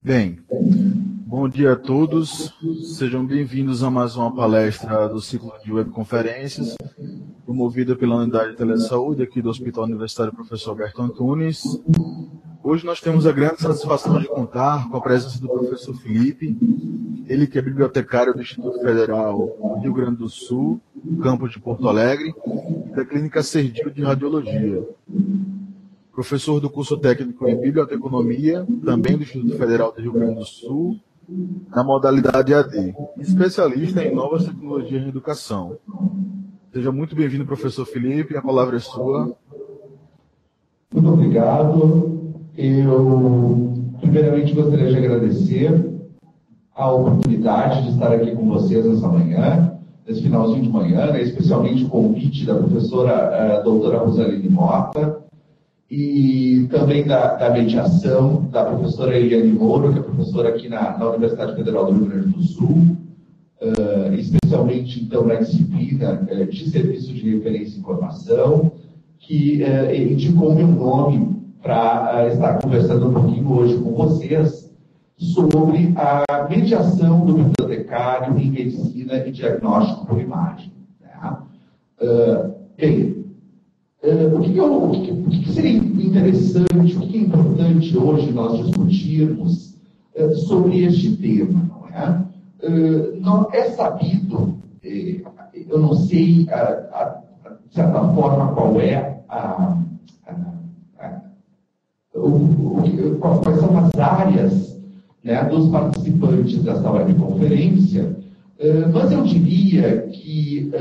Bem, bom dia a todos. Sejam bem-vindos a mais uma palestra do ciclo de webconferências, promovida pela Unidade de Telesaúde aqui do Hospital Universitário Professor Alberto Antunes. Hoje nós temos a grande satisfação de contar com a presença do professor Felipe, ele que é bibliotecário do Instituto Federal do Rio Grande do Sul, campus de Porto Alegre, e da Clínica Serdio de Radiologia. Professor do curso técnico em Biblioteconomia, também do Instituto Federal do Rio Grande do Sul, na modalidade AD, especialista em novas tecnologias em educação. Seja muito bem-vindo, professor Felipe, a palavra é sua. Muito obrigado. Eu, primeiramente, gostaria de agradecer a oportunidade de estar aqui com vocês nessa manhã, nesse finalzinho de manhã, né, especialmente o convite da professora doutora Rosaline Mota, e também da mediação da professora Eliane Moura, que é professora aqui na Universidade Federal do Rio Grande do Sul, especialmente, então, na disciplina de Serviço de Referência e Informação, que indicou meu nome para estar conversando um pouquinho hoje com vocês sobre a mediação do bibliotecário em medicina e diagnóstico por imagem. Né? Bem, o que seria interessante, o que é importante hoje nós discutirmos sobre este tema, não é? Não é sabido, eu não sei, de certa forma, qual é quais são as áreas, né, dos participantes dessa webconferência, mas eu diria que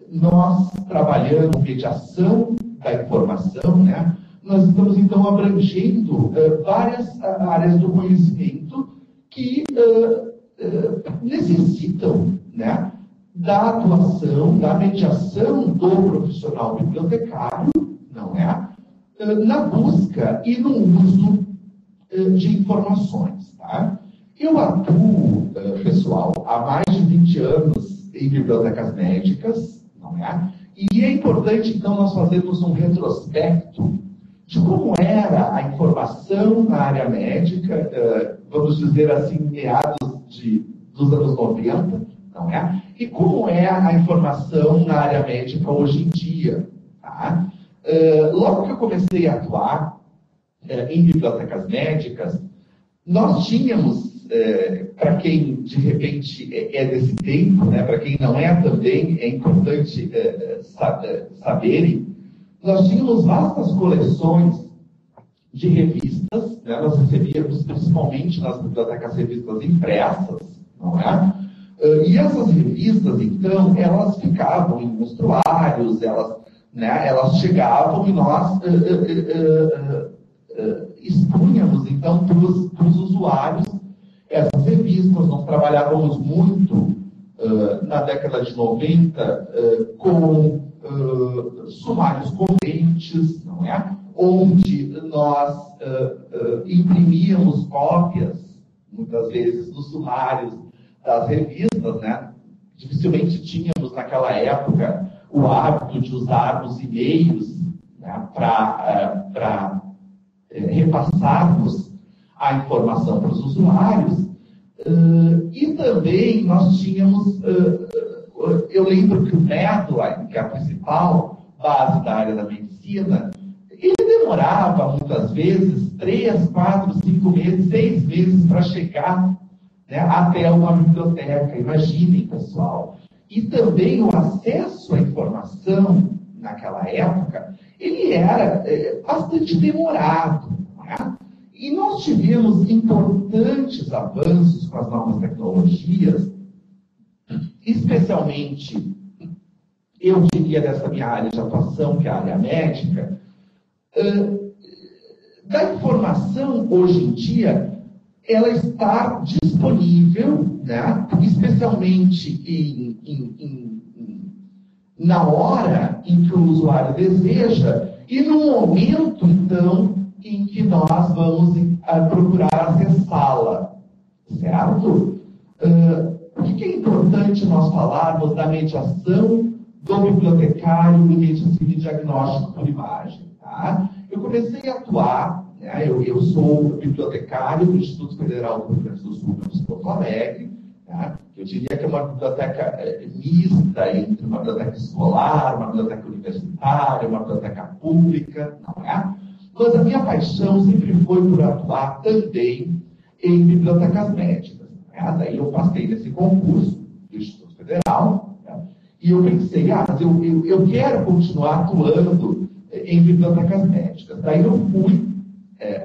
nós trabalhando mediação da informação, né, nós estamos então abrangendo várias áreas do conhecimento que necessitam, né, da atuação, da mediação do profissional bibliotecário, não é? Na busca e no uso de informações. Tá? Eu atuo, pessoal, há mais de 20 anos em bibliotecas médicas, não é? E é importante, então, nós fazermos um retrospecto de como era a informação na área médica, vamos dizer assim, meados dos anos 90, não é? E como é a informação na área médica hoje em dia. Tá? Logo que eu comecei a atuar em bibliotecas médicas, nós tínhamos, para quem de repente é desse tempo, né, para quem não é também, é importante saberem, nós tínhamos vastas coleções de revistas, né, nós recebíamos principalmente nas bibliotecas revistas impressas, não é? E essas revistas, então, elas ficavam em mostruários, elas chegavam e nós expunhamos, então, para os usuários essas revistas. Nós trabalhávamos muito na década de 90 com sumários contentes, não é? Onde nós imprimíamos cópias, muitas vezes, dos sumários das revistas, né? Dificilmente tínhamos, naquela época, o hábito de usarmos e-mails, né, para repassarmos a informação para os usuários. E também nós tínhamos, eu lembro que o Medline, que é a principal base da área da medicina, ele demorava muitas vezes 3, 4, 5 meses, 6 meses para chegar, né, até uma biblioteca. Imaginem, pessoal. E também o acesso à informação naquela época, ele era bastante demorado. Né? E nós tivemos importantes avanços com as novas tecnologias, especialmente, eu diria, dessa minha área de atuação, que é a área médica. Da informação, hoje em dia, ela está disponível, né, especialmente na hora em que o usuário deseja e no momento, então, em que nós vamos procurar acessá-la, certo? O que é importante nós falarmos da mediação do bibliotecário em medicina e diagnóstico por imagem? Tá? Eu comecei a atuar, né, né? Eu sou bibliotecário do Instituto Federal do Rio Grande do Sul, de Porto Alegre. Né? Eu diria que é uma biblioteca mista entre uma biblioteca escolar, uma biblioteca universitária, uma biblioteca pública, não é? Mas a minha paixão sempre foi por atuar também em bibliotecas médicas. Né? Daí eu passei nesse concurso do Instituto Federal, né? E eu pensei, mas eu quero continuar atuando em bibliotecas médicas. Daí eu fui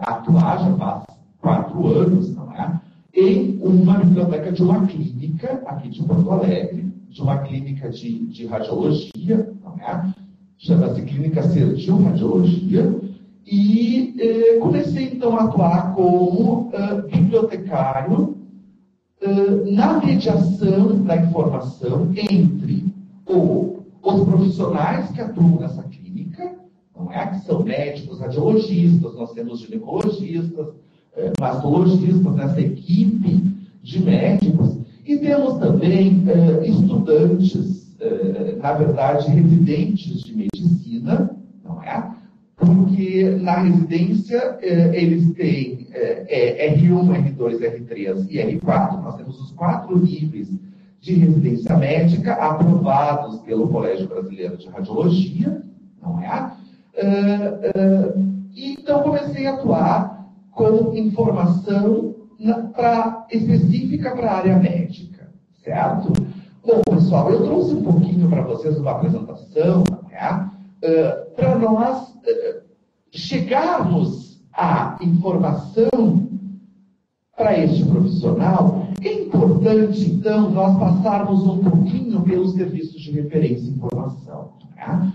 atuar, já faz 4 anos, não é? Em uma biblioteca de uma clínica aqui de Porto Alegre, de uma clínica de radiologia, não é? Chama-se Clínica Sergio Radiologia, e comecei então a atuar como bibliotecário na mediação da informação entre os profissionais que atuam nessa clínica, não é? Que são médicos, radiologistas, nós temos ginecologistas, mastologistas nessa equipe de médicos, e temos também estudantes, na verdade, residentes de medicina, não é? Porque na residência eles têm R1, R2, R3 e R4, nós temos os 4 níveis de residência médica aprovados pelo Colégio Brasileiro de Radiologia, não é? Então comecei a atuar com informação específica para a área médica, certo? Bom, pessoal, eu trouxe um pouquinho para vocês uma apresentação, né, para nós chegarmos à informação para este profissional. É importante, então, nós passarmos um pouquinho pelos serviços de referência e informação. Né?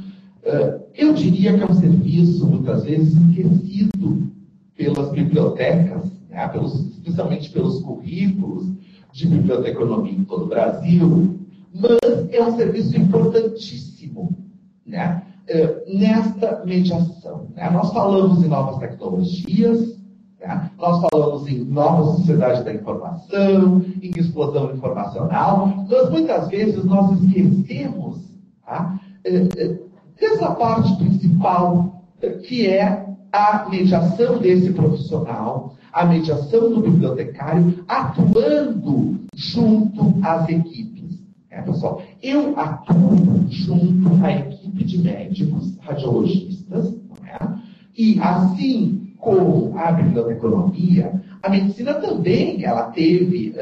Eu diria que é um serviço, muitas vezes, esquecido pelas bibliotecas, né? Especialmente pelos currículos de biblioteconomia em todo o Brasil, mas é um serviço importantíssimo, né? Nesta mediação. Né? Nós falamos em novas tecnologias, né? Nós falamos em nova sociedade da informação, em explosão informacional, mas muitas vezes nós esquecemos, tá? Dessa parte principal, que é a mediação desse profissional, a mediação do bibliotecário, atuando junto às equipes. Pessoal, eu atuo junto à equipe de médicos, radiologistas, não é? E assim como a biblioteconomia, a medicina também ela teve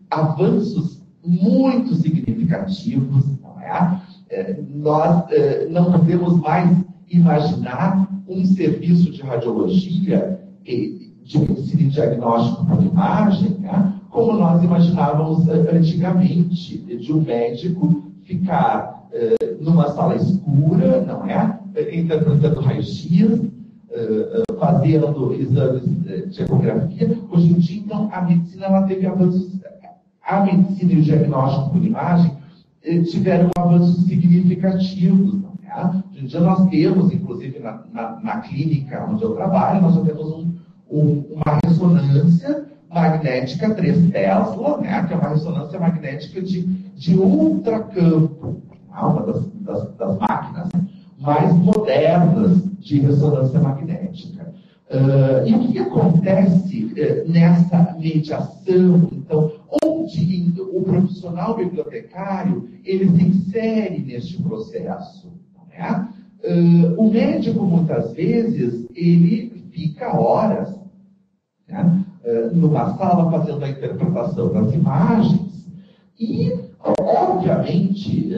avanços muito significativos, não é? Nós não podemos mais imaginar um serviço de radiologia, de medicina e diagnóstico por imagem, né? Como nós imaginávamos antigamente, de um médico ficar numa sala escura, não é? Interpretando raio-x, fazendo exames de ecografia. Hoje em dia, então, a medicina ela teve avanços. A medicina e o diagnóstico por imagem tiveram avanços significativos. Não é? Hoje em dia nós temos, inclusive na clínica onde eu trabalho, nós já temos uma ressonância magnética 3 Tesla, né, que é uma ressonância magnética de ultracampo, uma das máquinas mais modernas de ressonância magnética. E o que acontece nessa mediação, então, onde o profissional bibliotecário ele se insere neste processo? Né? O médico, muitas vezes, ele fica horas, né, numa sala fazendo a interpretação das imagens e, obviamente,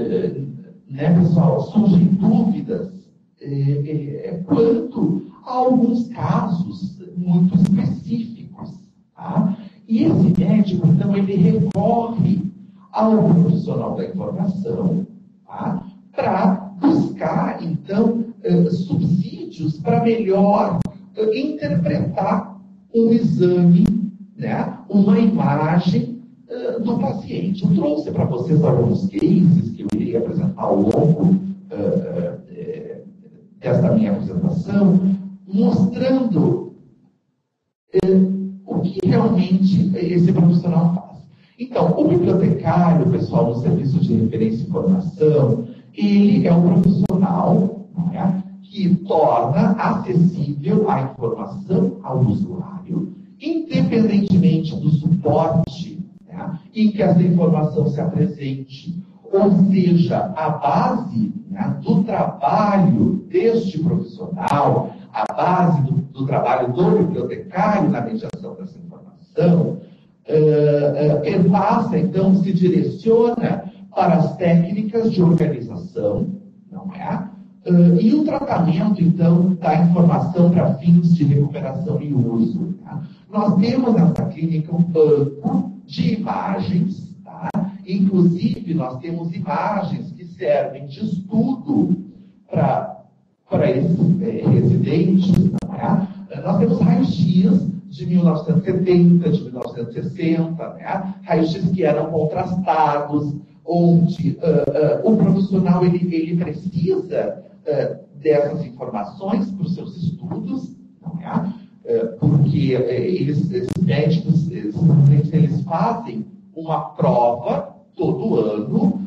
né, pessoal, surgem dúvidas quanto a alguns casos muito específicos. Tá? E esse médico, então, ele recorre ao profissional da informação, tá? Para buscar, então, subsídios para melhor interpretar um exame, né, uma imagem do paciente. Eu trouxe para vocês alguns cases que eu irei apresentar ao longo dessa minha apresentação, mostrando o que realmente esse profissional faz. Então, o bibliotecário, pessoal, no serviço de referência e informação, ele é um profissional, não é, que torna acessível a informação ao usuário, independentemente do suporte, né, em que essa informação se apresente. Ou seja, a base, né, do trabalho deste profissional, a base do trabalho do bibliotecário na mediação dessa informação, passa, então, se direciona para as técnicas de organização, não é? E o tratamento, então, da informação para fins de recuperação e uso. Tá? Nós temos nessa clínica um banco de imagens, tá? Inclusive, nós temos imagens que servem de estudo para esses residentes, não é? Nós temos raios-x de 1970, de 1960, né? Raios-x que eram contrastados, onde o profissional ele precisa dessas informações para os seus estudos, não é? Porque esses médicos, eles fazem uma prova todo ano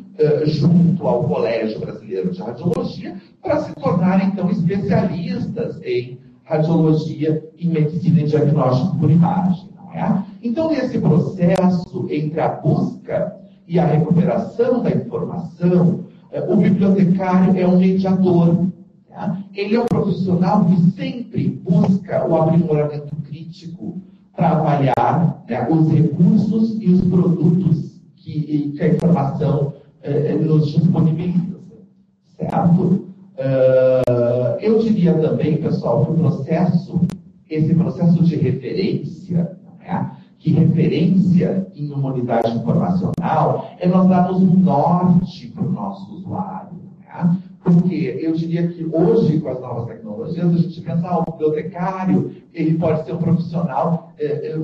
junto ao Colégio Brasileiro de Radiologia para se tornarem, então, especialistas em radiologia e medicina e diagnóstico por imagem, não é? Então, nesse processo entre a busca e a recuperação da informação, o bibliotecário é um mediador. Tá? Ele é um profissional que sempre busca o aprimoramento crítico para avaliar, né, os recursos e os produtos que a informação nos disponibiliza. Certo? Eu diria também, pessoal, que esse processo de referência, né, que referência em uma unidade informacional é nós darmos um norte para o nosso usuário. Né? Porque eu diria que hoje, com as novas tecnologias, a gente pensa, o bibliotecário, ele pode ser um profissional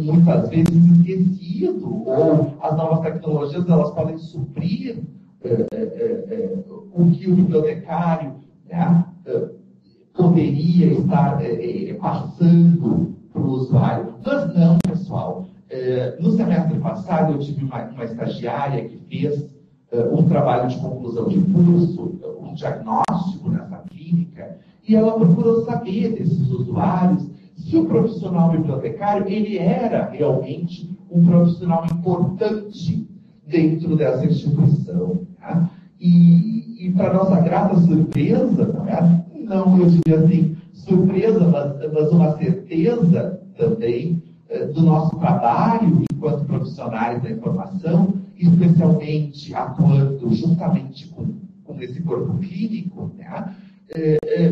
muitas vezes esquecido, ou as novas tecnologias elas podem suprir o que o bibliotecário, né, poderia estar passando para o usuário. Mas não, pessoal. No semestre passado, eu tive uma estagiária que fez um trabalho de conclusão de curso, um diagnóstico nessa clínica, e ela procurou saber desses usuários se o profissional bibliotecário ele era realmente um profissional importante dentro dessa instituição. Tá? E para nossa grata surpresa, não, eu diria assim, surpresa, mas uma certeza também do nosso trabalho enquanto profissionais da informação, especialmente atuando juntamente com esse corpo clínico, né?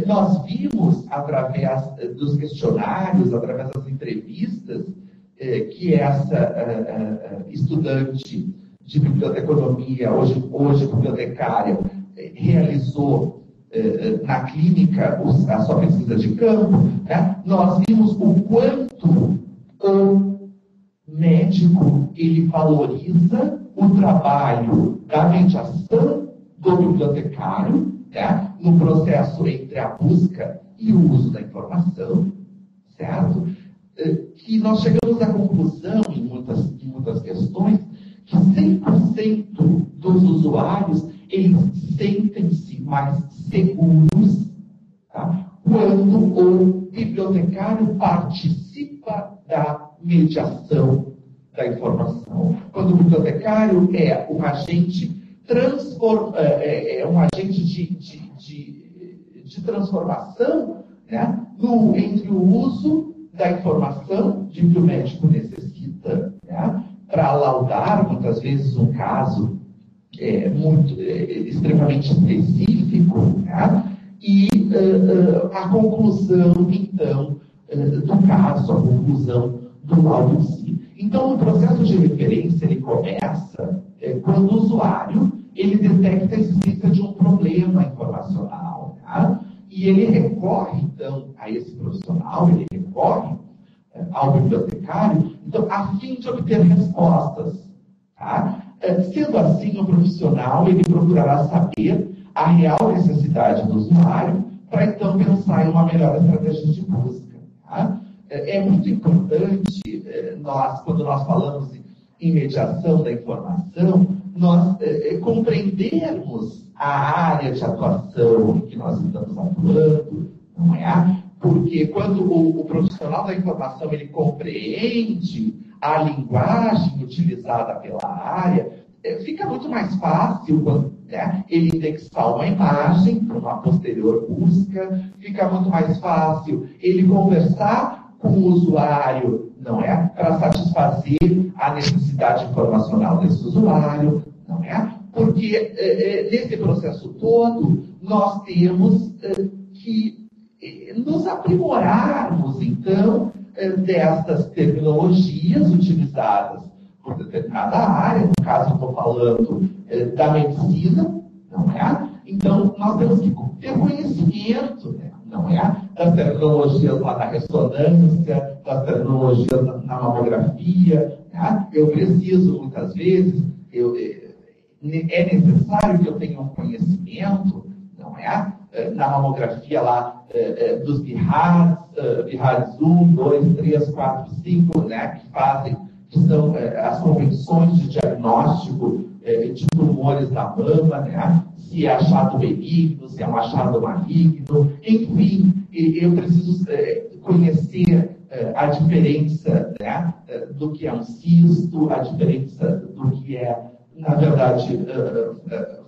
Nós vimos, através dos questionários, através das entrevistas, que essa estudante de biblioteconomia, hoje bibliotecária, realizou na clínica a sua pesquisa de campo, né? Nós vimos o quanto o médico ele valoriza o trabalho da mediação do bibliotecário, né? No processo entre a busca e o uso da informação, certo? Que nós chegamos à conclusão, em muitas questões, que 100% dos usuários eles sentem-se mais seguros, tá? Quando o bibliotecário participa da mediação da informação. Quando o bibliotecário é um agente de transformação, né, entre o uso da informação de que o médico necessita, né, para laudar, muitas vezes, um caso extremamente específico, né, e a conclusão, então, do caso, a conclusão do laudo em si. Então, o processo de referência ele começa quando o usuário ele detecta a existência de um problema informacional, tá? E ele recorre, então, a esse profissional, ele recorre ao bibliotecário, então, a fim de obter respostas. Tá? Sendo assim, o profissional ele procurará saber a real necessidade do usuário para, então, pensar em uma melhor estratégia de busca. Tá? É muito importante, quando nós falamos em mediação da informação, nós compreendermos a área de atuação em que nós estamos atuando, não é? Porque quando o profissional da informação ele compreende a linguagem utilizada pela área, fica muito mais fácil, né, ele indexar uma imagem para uma posterior busca, fica muito mais fácil ele conversar com o usuário, não é? Para satisfazer a necessidade informacional desse usuário, não é? Porque nesse processo todo, nós temos que nos aprimorarmos, então, dessas tecnologias utilizadas por determinada área. No caso, estou falando da medicina, não é? Então, nós temos que ter conhecimento, né? Não é? Das tecnologias lá da ressonância, das tecnologias na mamografia, né? Eu preciso, muitas vezes, é necessário que eu tenha um conhecimento, não é? Na mamografia lá dos BIHARs 1, 2, 3, 4, 5, né? Que são as convenções de diagnóstico de tumores da mama, né? Se é achado benigno, se é um achado maligno, enfim, eu preciso conhecer a diferença, né, do que é um cisto, a diferença do que é, na verdade,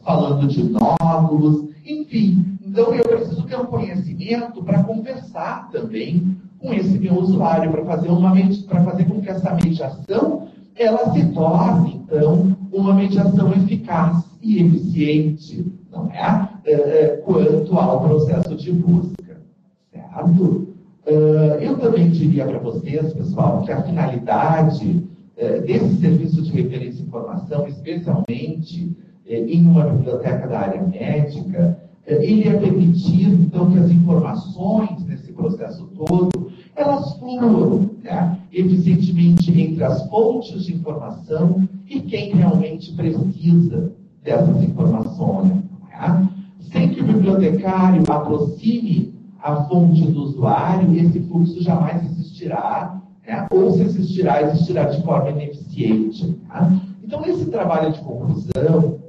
falando de nódulos, enfim. Então, eu preciso ter um conhecimento para conversar também com esse meu usuário, para fazer com que essa mediação ela se torne, então, uma mediação eficaz e eficiente, não é? Quanto ao processo de busca, certo? Eu também diria para vocês, pessoal, que a finalidade desse serviço de referência e informação, especialmente em uma biblioteca da área médica, ele é permitir, então, que as informações nesse processo todo, elas fluam, né, eficientemente entre as fontes de informação e quem realmente precisa dessas informações. Né? Sem que o bibliotecário aproxime a fonte do usuário, esse fluxo jamais existirá, né? Ou se existirá de forma ineficiente. Né? Então, esse trabalho de conclusão,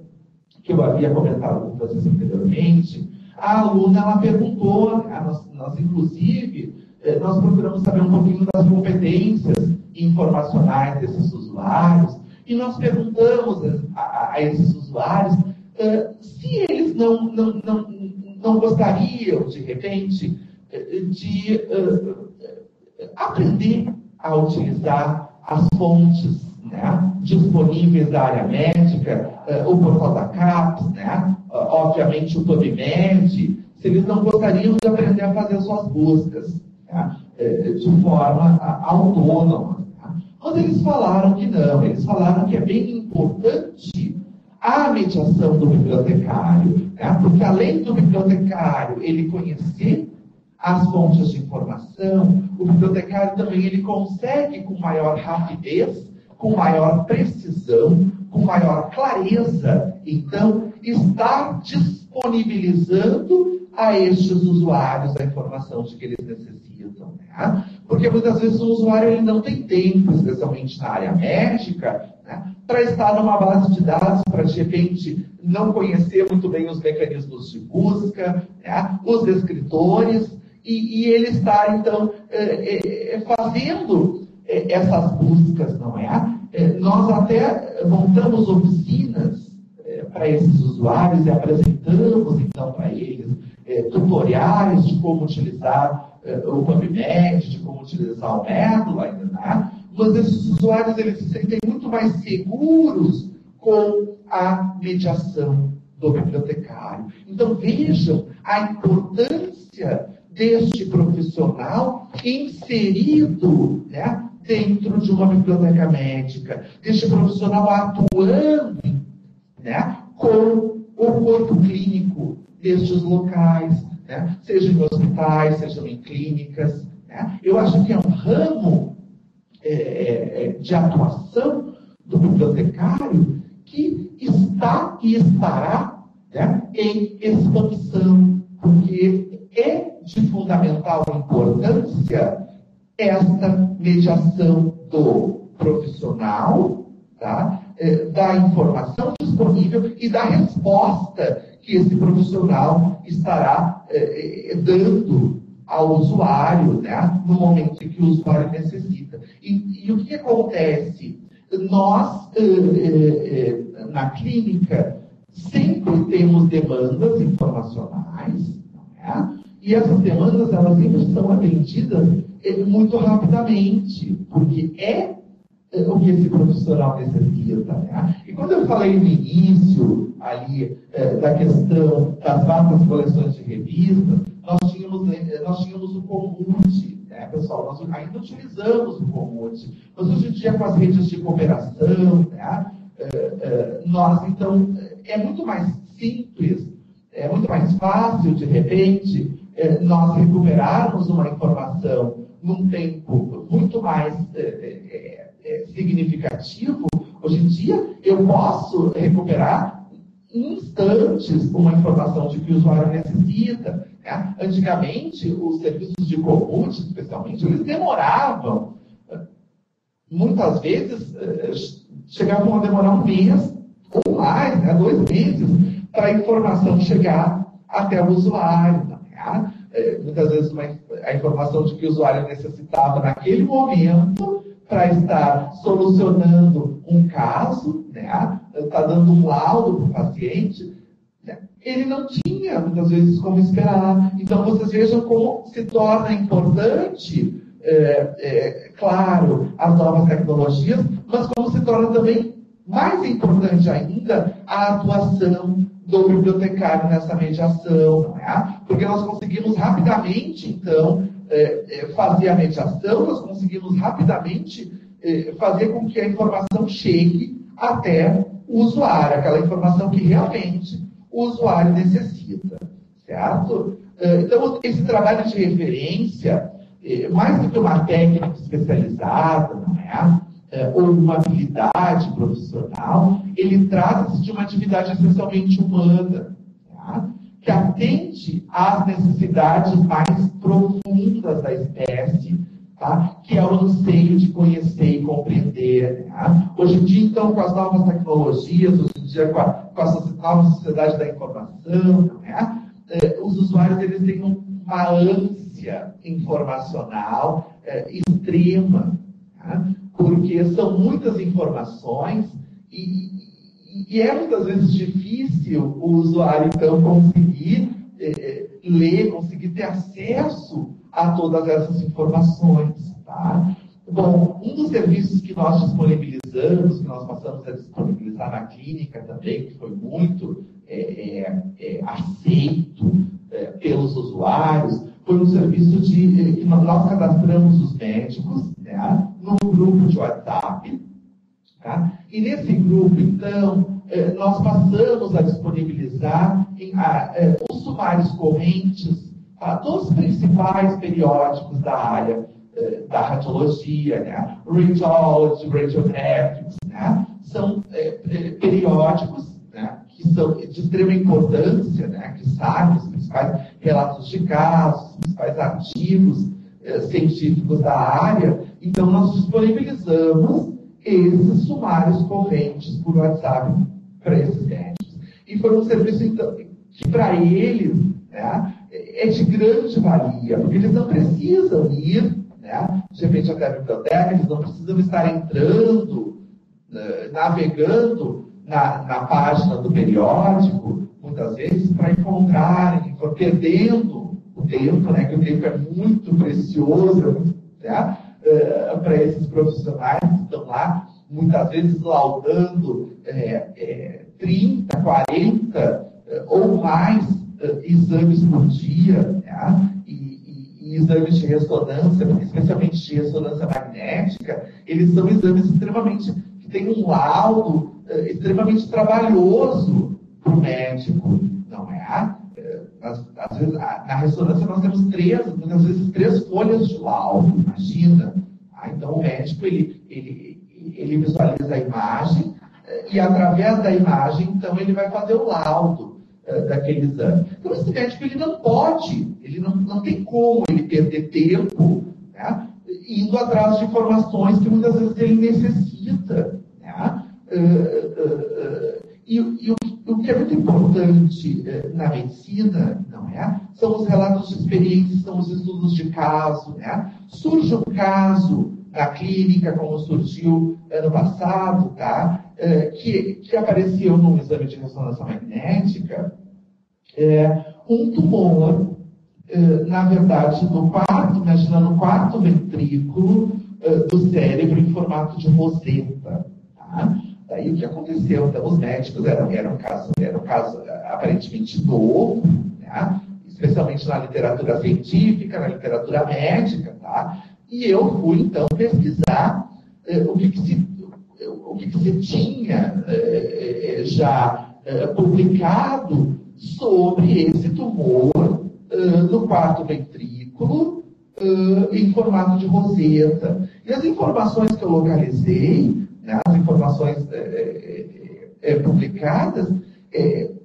que eu havia comentado com vocês anteriormente, a aluna ela perguntou, nós inclusive, nós procuramos saber um pouquinho das competências informacionais desses usuários, e nós perguntamos a esses usuários se eles não gostariam, de repente, de aprender a utilizar as fontes, né, disponíveis da área médica, o portal da CAPES, né, obviamente o PubMed, se eles não gostariam de aprender a fazer suas buscas, né, de forma autônoma. Né. Mas eles falaram que não, eles falaram que é bem importante a mediação do bibliotecário, né, porque além do bibliotecário ele conhecer as fontes de informação, o bibliotecário também ele consegue com maior rapidez, com maior precisão, com maior clareza, então, estar disponibilizando a estes usuários a informação de que eles necessitam. Né? Porque muitas vezes o usuário ele não tem tempo, especialmente na área médica, né, para estar numa base de dados, para de repente não conhecer muito bem os mecanismos de busca, né, os descritores, e ele está, então, fazendo essas buscas, não é? Nós até montamos oficinas para esses usuários e apresentamos, então, para eles tutoriais de como utilizar o PubMed, de como utilizar o método, né? Mas esses usuários eles se sentem muito mais seguros com a mediação do bibliotecário. Então, vejam a importância deste profissional inserido, né, dentro de uma biblioteca médica, deste profissional atuando, né, com o corpo clínico destes locais, né, seja em hospitais, sejam em clínicas. Né. Eu acho que é um ramo de atuação do bibliotecário que está e estará, né, em expansão, porque é de fundamental importância esta mediação do profissional, tá, da informação disponível e da resposta que esse profissional estará dando ao usuário, né, no momento em que o usuário necessita. E o que acontece? Nós, na clínica, sempre temos demandas informacionais, né? E essas demandas, elas sempre são atendidas muito rapidamente, porque o que esse profissional necessita, né? E quando eu falei no início, ali, da questão das vastas coleções de revistas, nós tínhamos o Comute, né, pessoal? Nós ainda utilizamos o Comute, mas hoje em dia, com as redes de cooperação, né, então, é muito mais simples, é muito mais fácil, de repente, nós recuperarmos uma informação num tempo muito mais significativo. Hoje em dia, eu posso recuperar em instantes uma informação de que o usuário necessita, né? Antigamente, os serviços de Comute, especialmente, eles demoravam. Muitas vezes, chegavam a demorar um mês ou mais, né, 2 meses, para a informação chegar até o usuário. Né? Muitas vezes a informação de que o usuário necessitava naquele momento para estar solucionando um caso, né? Está dando um laudo para o paciente, né? Ele não tinha, muitas vezes, como esperar. Então, vocês vejam como se torna importante, claro, as novas tecnologias, mas como se torna também mais importante ainda a atuação do bibliotecário nessa mediação, né? Porque nós conseguimos rapidamente, então, fazer a mediação, nós conseguimos rapidamente fazer com que a informação chegue até o usuário, aquela informação que realmente o usuário necessita, certo? Então, esse trabalho de referência, mais do que uma técnica especializada, não é? Ou uma habilidade profissional, ele trata-se de uma atividade essencialmente humana, tá? Que atende às necessidades mais profundas da espécie, tá? Que é o anseio de conhecer e compreender. Tá? Hoje em dia, então, com as novas tecnologias, hoje em dia com a nova sociedade da informação, né? Os usuários eles têm uma ânsia informacional extrema, tá? Porque são muitas informações e é muitas vezes difícil o usuário, então, conseguir ler, conseguir ter acesso a todas essas informações. Tá? Bom, um dos serviços que nós disponibilizamos, que nós passamos a disponibilizar na clínica também, que foi muito aceito pelos usuários, foi um serviço que nós cadastramos os médicos, né, num grupo de WhatsApp. Tá? E nesse grupo, então, nós passamos a disponibilizar os sumários correntes, tá, dos principais periódicos da área da radiologia, né? Radiology, Radiometrics, né? São periódicos, né, que são de extrema importância, né, que sabem os principais relatos de casos, os principais artigos científicos da área. Então, nós disponibilizamos esses sumários correntes por WhatsApp para esses médicos. E foi um serviço, então, que para eles, né, é de grande valia, porque eles não precisam ir, né, de repente até a biblioteca, eles não precisam estar entrando, navegando na página do periódico, muitas vezes, para encontrarem, perdendo o tempo, né, que o tempo é muito precioso, né, para esses profissionais que estão lá, muitas vezes laudando 30, 40 ou mais exames por dia, né? E exames de ressonância, especialmente de ressonância magnética, eles são exames extremamente, que têm um laudo extremamente trabalhoso para o médico, não é? Às vezes, na ressonância nós temos muitas vezes 3 folhas de laudo, imagina. Então o médico ele visualiza a imagem e através da imagem, então, ele vai fazer o laudo daquele exame. Então esse médico ele não pode, ele não tem como ele perder tempo, né, indo atrás de informações que muitas vezes ele necessita. Né? o que é muito importante na medicina, não é? São os relatos de experiência, são os estudos de caso, né? Surge um caso na clínica, como surgiu ano passado, tá? Que apareceu num exame de ressonância magnética, um tumor, na verdade, no quarto ventrículo do cérebro em formato de roseta, tá? Daí o que aconteceu? Então, os médicos era um caso aparentemente novo, né? Especialmente na literatura científica, na literatura médica, tá? E eu fui, então, pesquisar o que se tinha já publicado sobre esse tumor no quarto ventrículo em formato de roseta. E as informações que eu localizei, né, as informações publicadas,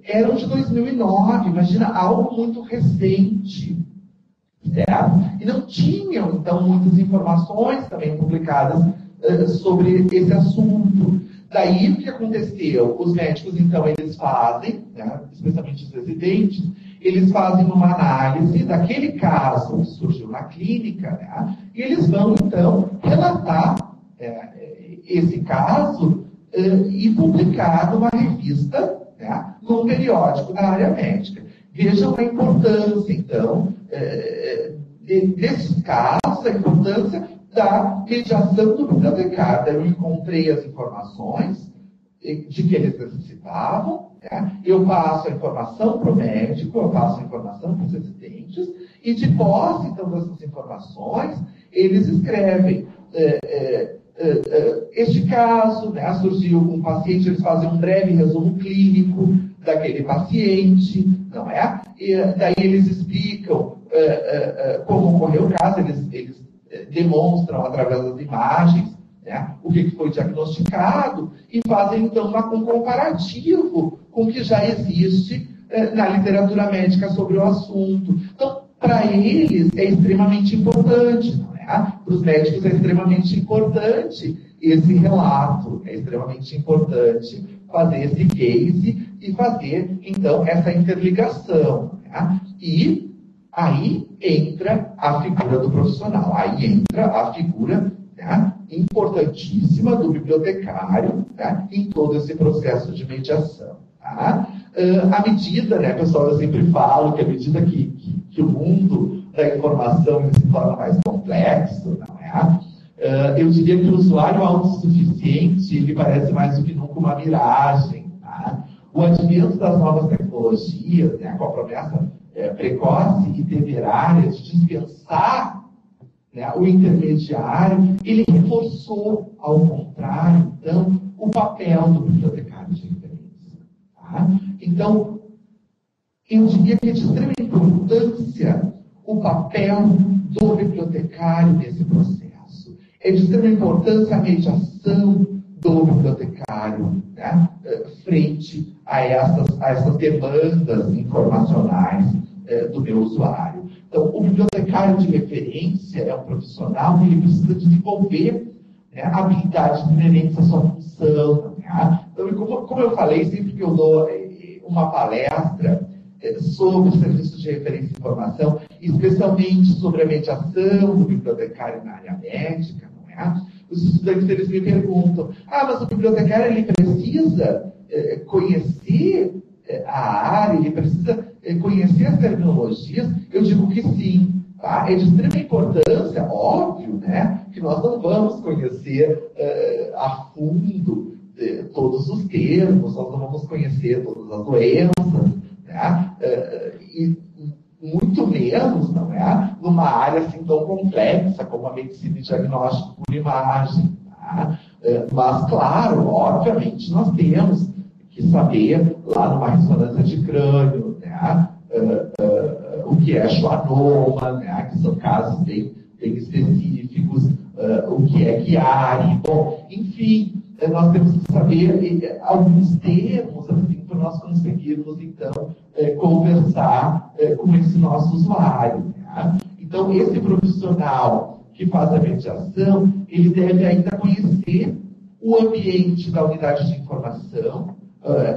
eram de 2009, imagina, algo muito recente. Certo? E não tinham, então, muitas informações também publicadas sobre esse assunto. Daí, o que aconteceu? Os médicos, então, eles fazem, né, especialmente os residentes, eles fazem uma análise daquele caso que surgiu na clínica, né, e eles vão, então, relatar esse caso e publicar numa revista, né, num periódico da área médica. Vejam a importância, então, desses casos, a importância da mediação do bibliotecário. Eu encontrei as informações de que eles necessitavam, né? Eu passo a informação para o médico, eu passo a informação para os residentes, e de posse, então, dessas informações, eles escrevem este caso, né, surgiu um paciente, eles fazem um breve resumo clínico daquele paciente, não é? E daí eles explicam como ocorreu o caso, eles demonstram através das imagens, né, o que foi diagnosticado e fazem então um comparativo com o que já existe na literatura médica sobre o assunto. Então, para eles é extremamente importante, não é? Para os médicos é extremamente importante esse relato, é extremamente importante fazer esse case e fazer, então, essa interligação. Né? E aí entra a figura do profissional, aí entra a figura, né, importantíssima do bibliotecário, né, em todo esse processo de mediação. Tá? À medida, né, pessoal, eu sempre falo que à medida que o mundo da informação se torna mais complexo, não é? Eu diria que o usuário autossuficiente, ele parece mais do que nunca uma miragem. Tá? O advento das novas tecnologias, né, com a promessa precoce e temerária de dispensar, né, o intermediário, ele reforçou, ao contrário, então, o papel do bibliotecário de referência. Tá? Então, eu diria que é de extrema importância o papel do bibliotecário nesse processo. É de extrema importância a mediação do bibliotecário, né, frente a essas demandas informacionais do meu usuário. Então, o bibliotecário de referência é um profissional que ele precisa desenvolver, né, habilidades inerentes à sua função. Né? Então, como eu falei, sempre que eu dou uma palestra sobre o serviço de referência e informação, especialmente sobre a mediação do bibliotecário na área médica, não é? Os estudantes, eles me perguntam, mas o bibliotecário, ele precisa conhecer a área, ele precisa conhecer as terminologias? Eu digo que sim. Tá? É de extrema importância, óbvio, né, que nós não vamos conhecer a fundo todos os termos, nós não vamos conhecer todas as doenças, né, e muito menos, não é, numa área assim tão complexa como a medicina e diagnóstico por imagem. Tá? Mas, claro, obviamente, nós temos que saber lá numa ressonância de crânio, né, o que é schwannoma, né, que são casos bem específicos, o que é Chiari, bom, enfim, nós temos que saber alguns termos, assim, para nós conseguirmos, então, conversar com esse nosso usuário. Né? Então, esse profissional que faz a mediação, ele deve ainda conhecer o ambiente da unidade de informação,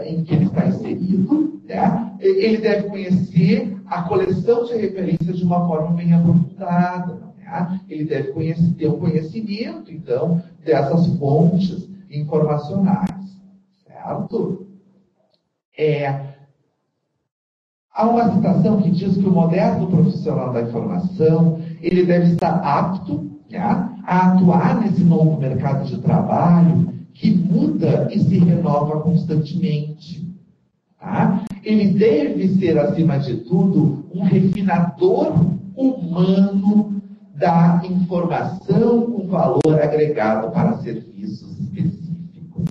em que ele está inserido, né? Ele deve conhecer a coleção de referências de uma forma bem aprofundada, né? Ele deve ter um conhecimento, então, dessas fontes informacionais, certo? Há uma citação que diz que o moderno profissional da informação, ele deve estar apto, né, a atuar nesse novo mercado de trabalho que muda e se renova constantemente. Tá? Ele deve ser, acima de tudo, um refinador humano da informação com valor agregado para serviços específicos.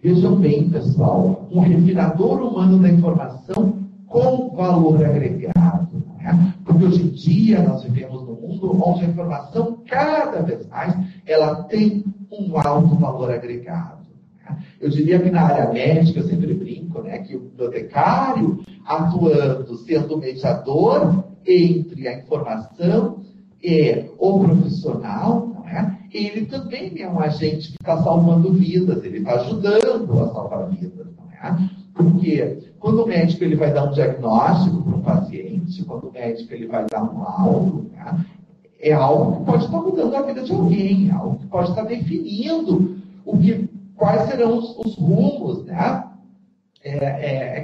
Vejam bem, pessoal, um refinador humano da informação com valor agregado. Né? Porque hoje em dia nós vivemos num mundo onde a informação, cada vez mais, ela tem um alto valor agregado. Né? Eu diria que na área médica, eu sempre brinco, né, que o bibliotecário, atuando, sendo mediador entre a informação e o profissional, não é? Ele também é um agente que está salvando vidas, ele está ajudando a salvar vidas, não é? Porque quando o médico ele vai dar um diagnóstico para um paciente, quando o médico ele vai dar um laudo, né, é algo que pode estar mudando a vida de alguém, algo que pode estar definindo quais serão os rumos, né?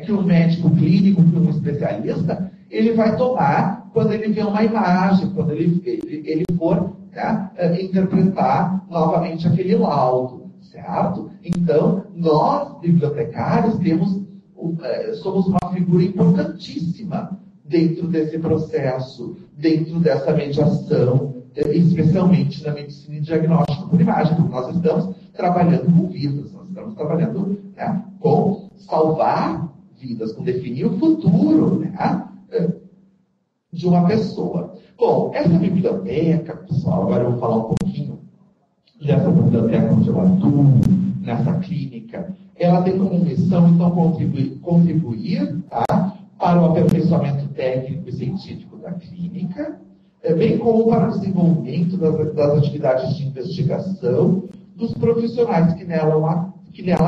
Que um médico clínico, que um especialista, ele vai tomar quando ele vê uma imagem, quando ele for, né, interpretar novamente aquele laudo, certo? Então, nós, bibliotecários, somos uma figura importantíssima dentro desse processo, dentro dessa mediação, especialmente na medicina e diagnóstico por imagem, porque nós estamos trabalhando com vidas, nós estamos trabalhando, né, com salvar vidas, com definir o futuro, né, de uma pessoa. Bom, essa biblioteca, pessoal, agora eu vou falar um pouquinho dessa biblioteca onde eu atuo, nessa clínica. Ela tem como missão, então, contribuir, tá, para o aperfeiçoamento técnico e científico da clínica, bem como para o desenvolvimento das atividades de investigação dos profissionais que nela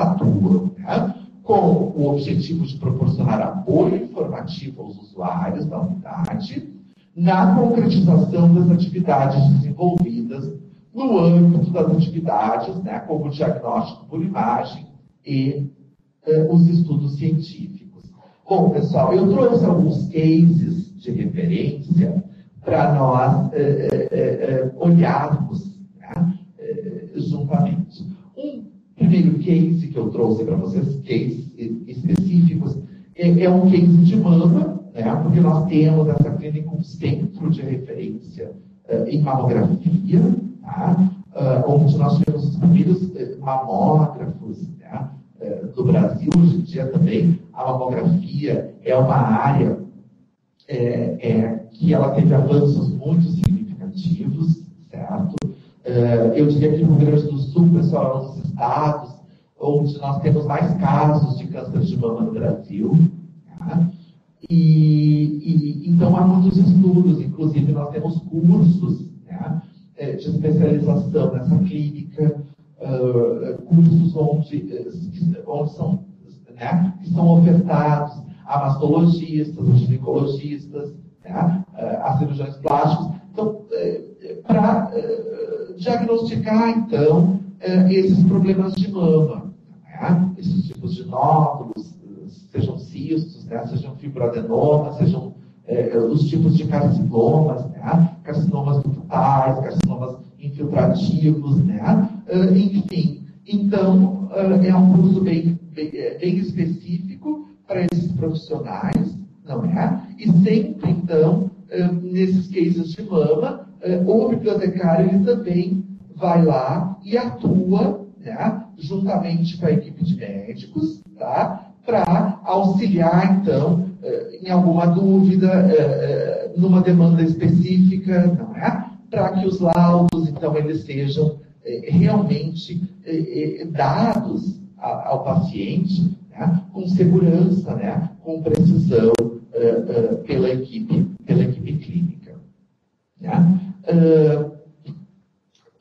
atuam, né, com o objetivo de proporcionar apoio informativo aos usuários da unidade na concretização das atividades desenvolvidas no âmbito das atividades, né, como o diagnóstico por imagem e os estudos científicos. Bom, pessoal, eu trouxe alguns cases de referência para nós olharmos, né, juntamente. Um primeiro case que eu trouxe para vocês, cases específicos, é um case de mama, né, porque nós temos essa clínica um centro de referência em mamografia, tá, onde nós tivemos os primeiros mamógrafos, né, do Brasil. Hoje em dia também a mamografia é uma área que ela teve avanços muito significativos, certo? Eu diria que no Rio Grande do Sul, pessoal, é um dos estados onde nós temos mais casos de câncer de mama no Brasil. Tá? Então há muitos estudos, inclusive nós temos cursos, né, de especialização nessa clínica, cursos onde são, né, que são ofertados a mastologistas, a ginecologistas, né, a cirurgiões plásticos, então, para diagnosticar, então, esses problemas de mama, né, esses tipos de nódulos, sejam cistos, né, sejam fibroadenomas, sejam os tipos de carcinomas, né, carcinomas ductais, carcinomas infiltrativos, né, enfim. Então, é um curso bem específico para esses profissionais, não é? E sempre, então, nesses cases de mama, o bibliotecário ele também vai lá e atua, né, juntamente com a equipe de médicos, tá? Para auxiliar, então, em alguma dúvida, numa demanda específica, não é? Para que os laudos, então, eles sejam realmente dados ao paciente, né? Com segurança, né? Com precisão pela equipe clínica. Né?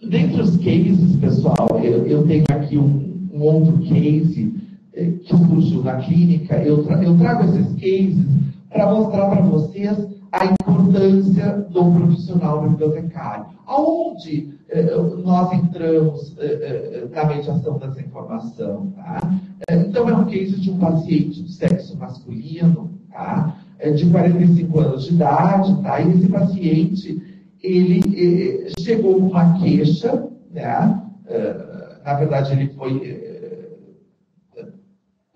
Dentre os cases, pessoal, eu tenho aqui um outro case que surgiu na clínica, eu trago esses cases para mostrar para vocês a importância do profissional bibliotecário. Aonde nós entramos na mediação dessa informação, tá? Então, é um case de um paciente de sexo masculino, tá? De 45 anos de idade, tá? E esse paciente, ele chegou com uma queixa, né? Na verdade, ele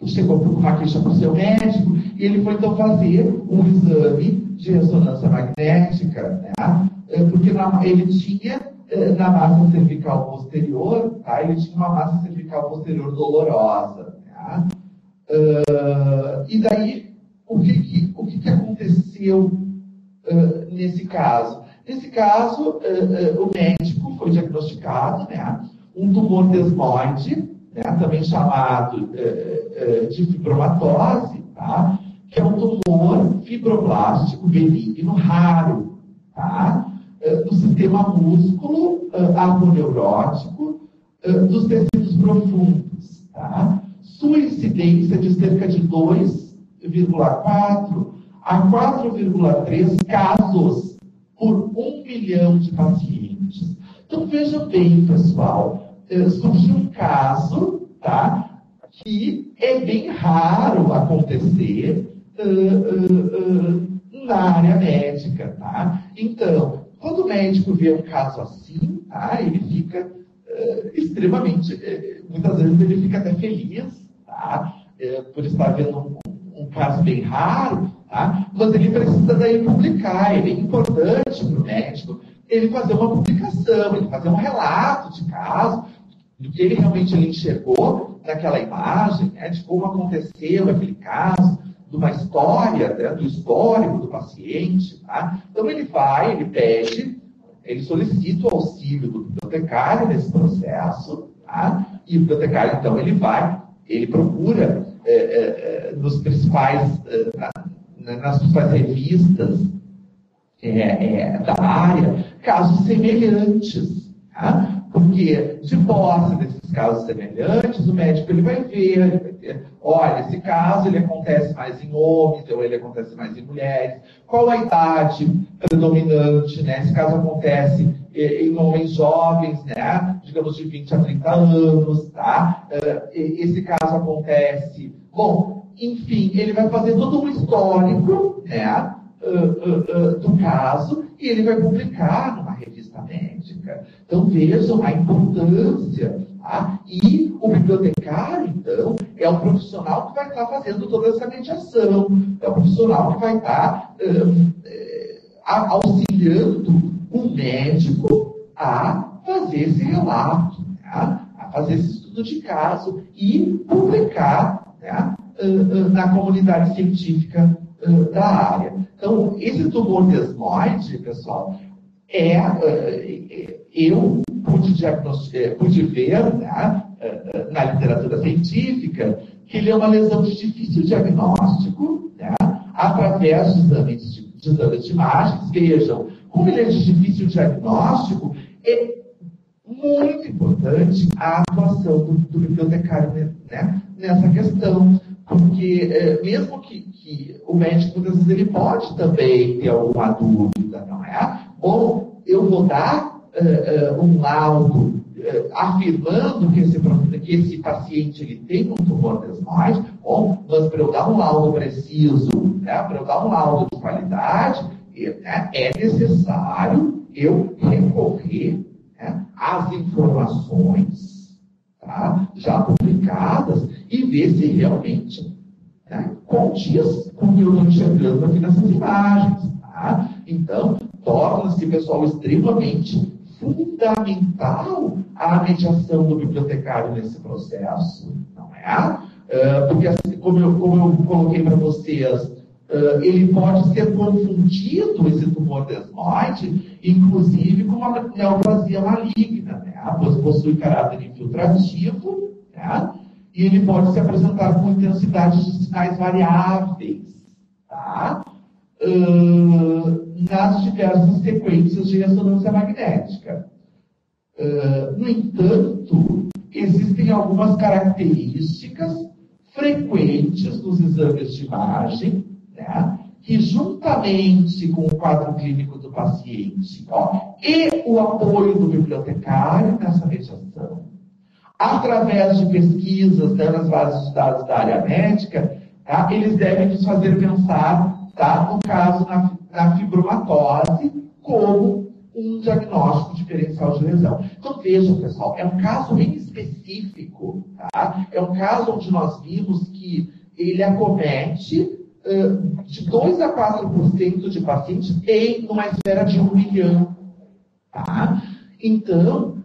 chegou com uma queixa para o seu médico e ele foi então fazer um exame de ressonância magnética, né? Porque ele tinha na massa cervical posterior, tá? Ele tinha uma massa cervical posterior dolorosa, né? E daí, o que aconteceu nesse caso? Nesse caso, o médico foi diagnosticado, né, um tumor desmoide, né, também chamado de fibromatose, tá, que é um tumor fibroblástico benigno raro, tá, do sistema músculo aponeurótico dos tecidos profundos. Tá. Sua incidência de cerca de 2,4 a 4,3 casos por 1 milhão de pacientes. Então, vejam bem, pessoal, surgiu um caso, tá, que é bem raro acontecer na área médica. Tá? Então, quando o médico vê um caso assim, tá, ele fica extremamente, muitas vezes ele fica até feliz, tá, por estar vendo um caso bem raro, tá? Mas ele precisa daí publicar. É bem importante para o médico ele fazer uma publicação, ele fazer um relato de caso, do que ele realmente enxergou naquela imagem, né, de como aconteceu aquele caso, de uma história, né, do histórico do paciente. Tá? Então ele vai, ele pede, ele solicita o auxílio do bibliotecário nesse processo, tá? E o bibliotecário, então, ele procura nas principais revistas da área casos semelhantes, tá? Porque de posse desses casos semelhantes, o médico ele vai ver, olha, esse caso ele acontece mais em homens, ou ele acontece mais em mulheres, qual a idade predominante, né? Esse caso acontece em homens jovens, né? Digamos de 20 a 30 anos, tá? Esse caso acontece, bom, enfim, ele vai fazer todo um histórico, né? Do caso, e ele vai publicar numa revista médica. Então vejam a importância, tá? E o bibliotecário, então, é o profissional que vai estar fazendo toda essa mediação, é o profissional que vai estar auxiliando o médico a fazer esse relato, tá? A fazer esse estudo de caso e publicar, né, na comunidade científica da área. Então, esse tumor desmoide, pessoal, eu pude ver, né, na literatura científica que ele é uma lesão de difícil diagnóstico, né, através de exames de imagens. Vejam, como ele é de difícil diagnóstico, é muito importante a atuação do bibliotecário, né, nessa questão. Porque mesmo que o médico, muitas vezes, ele pode também ter alguma dúvida, não é? Ou eu vou dar um laudo afirmando que esse paciente ele tem um tumor desmoide, mas para eu dar um laudo preciso, né, para eu dar um laudo de qualidade, né, é necessário eu recorrer, né, às informações, tá, já publicadas, e ver se realmente, né, condiz com o que eu estou enxergando aqui nessas imagens. Tá? Então, torna-se, pessoal, extremamente fundamental a mediação do bibliotecário nesse processo, não é? Porque, assim, como eu coloquei para vocês, ele pode ser confundido, esse tumor desmoide, inclusive com uma neoplasia maligna, né? Pois possui caráter infiltrativo, né? E ele pode se apresentar com intensidade de sinais variáveis, tá? Nas diversas sequências de ressonância magnética. No entanto, existem algumas características frequentes nos exames de imagem, né, que juntamente com o quadro clínico do paciente, e o apoio do bibliotecário nessa mediação, através de pesquisas, né, nas bases de dados da área médica, tá, eles devem nos fazer pensar, tá, no caso na fibromatose como um diagnóstico diferencial de lesão. Então vejam, pessoal, é um caso bem específico, tá? É um caso onde nós vimos que ele acomete de 2 a 4% de pacientes em uma esfera de 1 milhão. Tá? Então,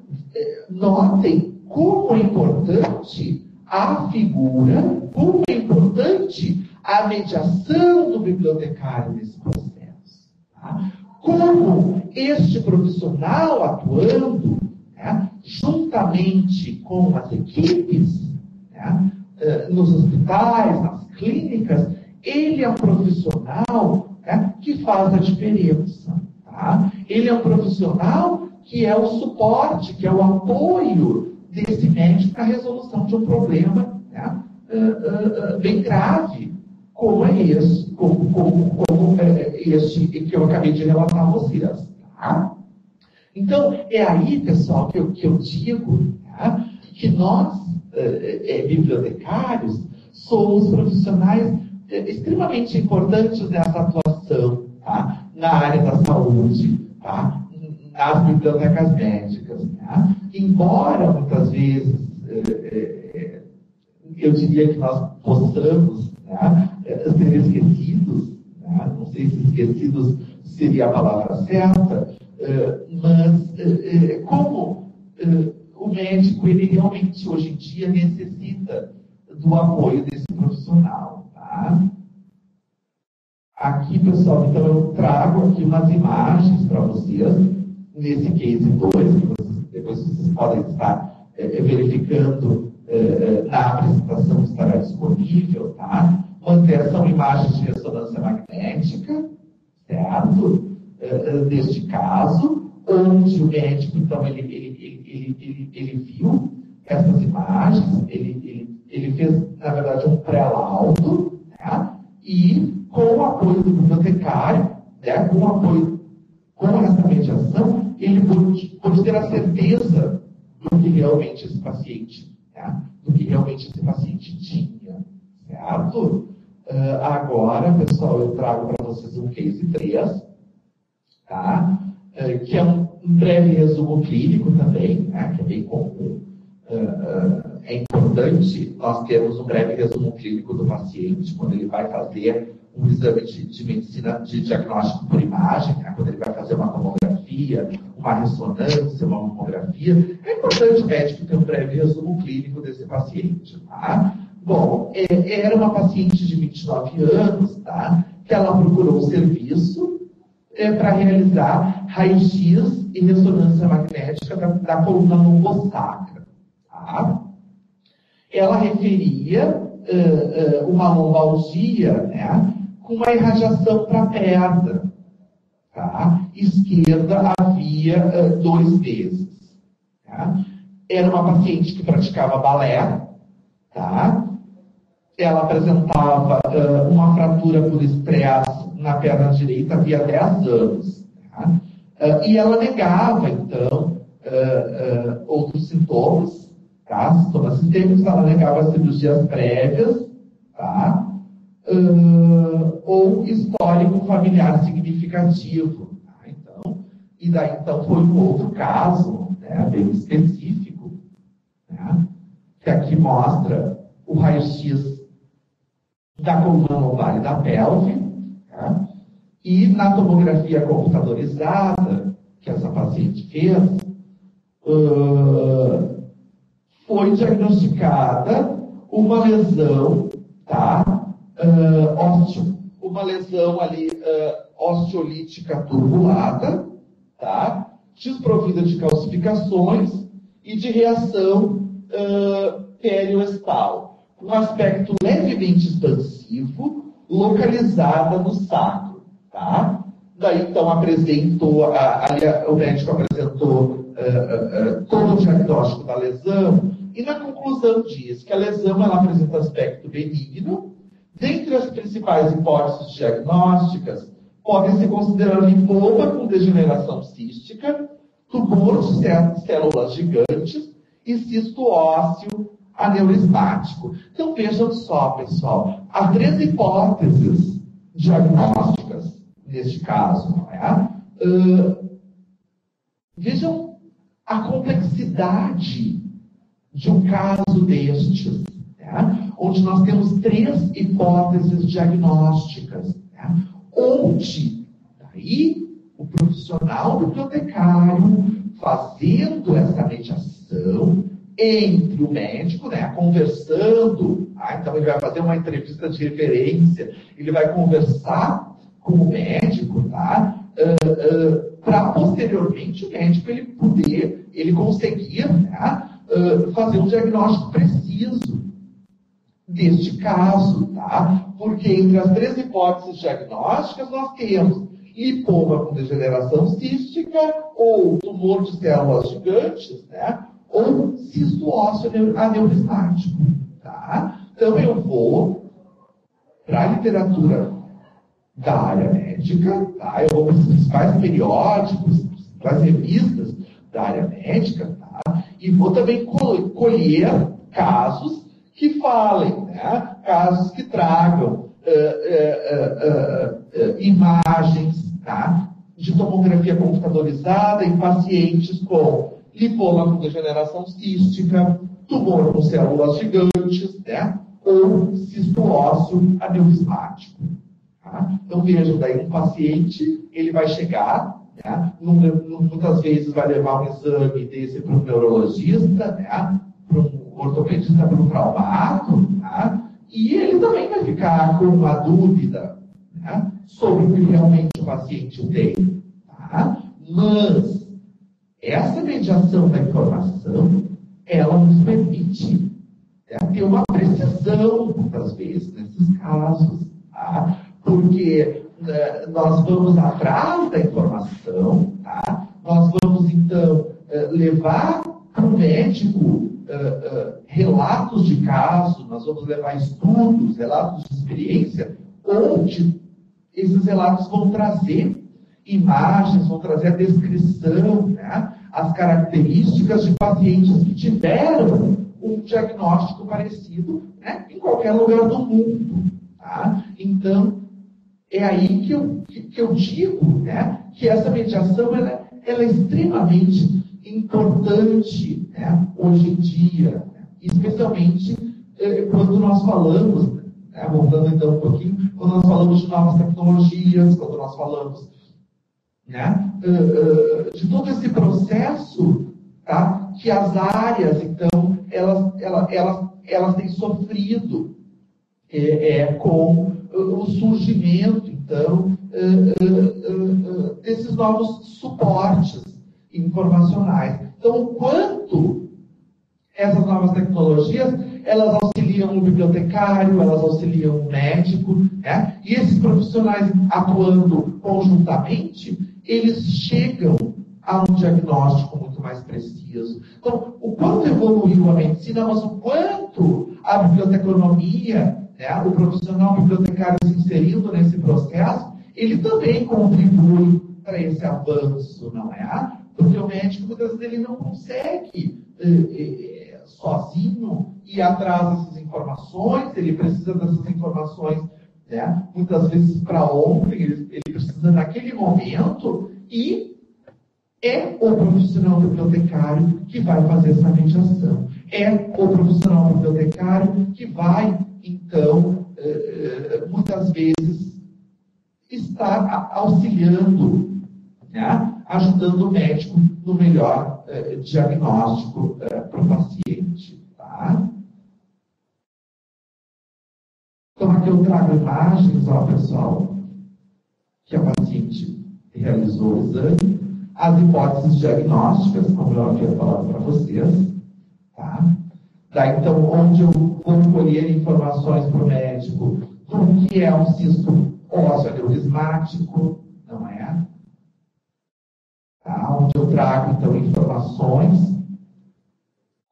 notem como é importante a figura, como é importante a mediação do bibliotecário nesse processo. Tá? Como este profissional atuando, né, juntamente com as equipes, né, nos hospitais, nas clínicas, ele é um profissional, né, que faz a diferença. Tá? Ele é um profissional que é o suporte, que é o apoio desse médico na resolução de um problema, né, bem grave, como é esse, como este que eu acabei de relatar a vocês. Tá? Então, é aí, pessoal, que eu digo, tá, que nós, bibliotecários, somos profissionais extremamente importantes nessa atuação, tá, na área da saúde, tá, nas bibliotecas médicas. Tá? Embora, muitas vezes, eu diria que nós possamos, né, ser esquecidos, né? Não sei se esquecidos seria a palavra certa, mas como o médico, ele realmente hoje em dia necessita do apoio desse profissional. Tá? Aqui, pessoal, então eu trago aqui umas imagens para vocês, nesse case 2, que depois vocês podem estar verificando na apresentação que estará disponível, tá? São imagens de ressonância magnética, certo? Neste caso, onde o médico, então, ele viu essas imagens, ele fez, na verdade, um pré-laudo, né? E com o apoio do bibliotecário, né? Com essa mediação, ele pôde ter a certeza do que realmente esse paciente, né? Do que realmente esse paciente tinha, certo? Agora, pessoal, eu trago para vocês um case 3, tá? Que é um breve resumo clínico também, né? Que é bem comum. É importante nós termos um breve resumo clínico do paciente quando ele vai fazer um exame de medicina de diagnóstico por imagem, né? Quando ele vai fazer uma tomografia, uma ressonância, uma mamografia. É importante o médico ter um breve resumo clínico desse paciente. Tá? Bom, era uma paciente de 29 anos, tá? Que ela procurou um serviço para realizar raio-x e ressonância magnética da coluna lombosacra. Tá? Ela referia uma lombalgia, né, com uma irradiação para a perna. Tá? Esquerda havia 2 vezes. Tá? Era uma paciente que praticava balé. Tá? Ela apresentava uma fratura por estresse na perna direita havia 10 anos. Tá? E ela negava, então, outros sintomas. Tá? Sintomas sistêmicos, ela negava cirurgias prévias, tá? Ou histórico familiar significativo. Tá? Então foi um outro caso, né, bem específico, né, que aqui mostra o raio-x da coluna lombar e da pelve, tá? E na tomografia computadorizada que essa paciente fez, foi diagnosticada uma lesão, tá? Uma lesão ali osteolítica turbulada, tá? Desprovida de calcificações e de reação perioestal, com um aspecto levemente expansivo, localizada no sacro, tá? Daí, então, o médico apresentou todo o diagnóstico da lesão, E na conclusão diz que a lesão ela apresenta aspecto benigno. Dentre as principais hipóteses diagnósticas, podem-se considerar linfoma com degeneração cística, tumor de células gigantes e cisto ósseo aneurismático. Então vejam só, pessoal, há 3 hipóteses diagnósticas neste caso, não é? Vejam a complexidade de um caso destes, né? Onde nós temos 3 hipóteses diagnósticas, né? Onde daí o profissional bibliotecário fazendo essa mediação entre o médico, né, conversando, então ele vai fazer uma entrevista de referência, ele vai conversar com o médico, tá? Para posteriormente o médico ele conseguir, né, fazer um diagnóstico preciso deste caso, tá? Porque entre as 3 hipóteses diagnósticas nós temos lipoma com degeneração cística ou tumor de células gigantes, né? Ou cisto ósseo aneurismático, tá? Então eu vou para a literatura da área médica, tá? Eu vou para os principais periódicos, para as revistas da área médica, tá? E vou também colher casos que falem, né? Casos que tragam imagens, tá? De tomografia computadorizada em pacientes com lipoma com degeneração cística, tumor com células gigantes, né? Ou cisto ósseo aneurismático. Tá? Então vejam, daí um paciente, ele vai chegar, né? Muitas vezes vai levar um exame desse para um neurologista, né? Para um ortopedista, para um traumato, tá? E ele também vai ficar com uma dúvida, né? Sobre o que realmente o paciente tem. Tá? Mas essa mediação da informação, ela nos permite, né, ter uma precisão, muitas vezes, nesses casos. Tá? Porque nós vamos atrás da informação, tá? Nós vamos, então, levar para o médico relatos de caso, nós vamos levar estudos, relatos de experiência, onde esses relatos vão trazer imagens, vão trazer a descrição, né? As características de pacientes que tiveram um diagnóstico parecido, né? Em qualquer lugar do mundo. Tá? Então, é aí que eu digo, né? Que essa mediação ela é extremamente importante, né? Hoje em dia, né? Especialmente quando nós falamos, né? Voltando então um pouquinho, quando nós falamos de novas tecnologias, quando nós falamos, né, de todo esse processo, tá, que as áreas, então, elas têm sofrido com o surgimento, então, desses novos suportes informacionais. Então, o quanto essas novas tecnologias, elas auxiliam o bibliotecário, elas auxiliam o médico, né? E esses profissionais atuando conjuntamente, eles chegam a um diagnóstico muito mais preciso. Então, o quanto evoluiu a medicina, mas o quanto a biblioteconomia, né, o profissional bibliotecário se inserindo nesse processo, ele também contribui para esse avanço, não é? Porque o médico, muitas vezes, ele não consegue sozinho ir atrás dessas informações, ele precisa dessas informações, né, muitas vezes para ontem, ele precisa naquele momento, e é o profissional bibliotecário que vai fazer essa mediação. É o profissional bibliotecário que vai, então, muitas vezes, estar auxiliando, né, ajudando o médico no melhor diagnóstico para o paciente. Tá? Então, aqui eu trago imagens, ó, pessoal, que a paciente realizou o exame, as hipóteses diagnósticas, como eu havia falado para vocês. Tá? Daí, então, onde eu vou colher informações para o médico do que é um cisto ósseo aneurismático, não é? Tá? Onde eu trago, então, informações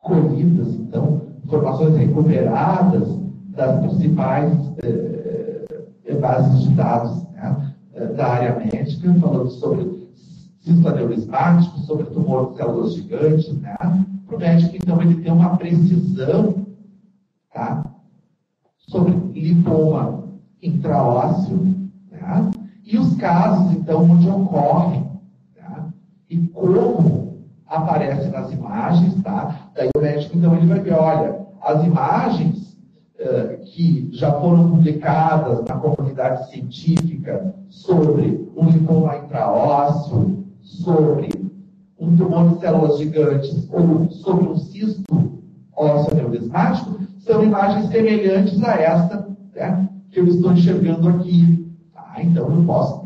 colhidas, então, informações recuperadas das principais bases de dados, né, da área médica, falando sobre cisto aneurismático, sobre tumor de células gigantes, né, para o médico, então, ele tem uma precisão, tá, sobre linfoma intraósseo, né, e os casos, então, onde ocorrem, tá, e como aparece nas imagens, tá, daí o médico, então, ele vai ver, olha, as imagens que já foram publicadas na comunidade científica sobre um linfoma intraósseo, sobre um tumor de células gigantes ou sobre um cisto ósseo aneurismático, são imagens semelhantes a esta, né, que eu estou enxergando aqui. Tá? Então, eu posso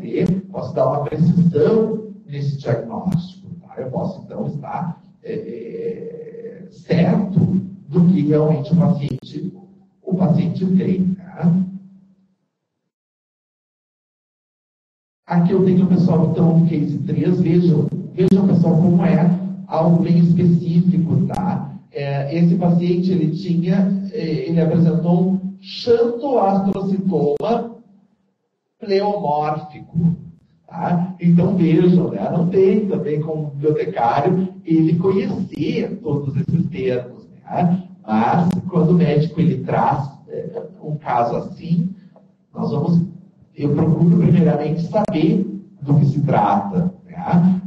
dar uma precisão nesse diagnóstico. Tá? Eu posso, então, estar certo do que realmente o paciente tem. Tá? Aqui eu tenho, pessoal, então, o case 3. Vejam, pessoal, como é algo bem específico, tá? Esse paciente, ele apresentou um xantoastrocitoma pleomórfico, tá? Então, vejam, né? Não tem também, como bibliotecário, ele conhecer todos esses termos, né? Mas, quando o médico ele traz um caso assim, eu procuro primeiramente saber do que se trata, né?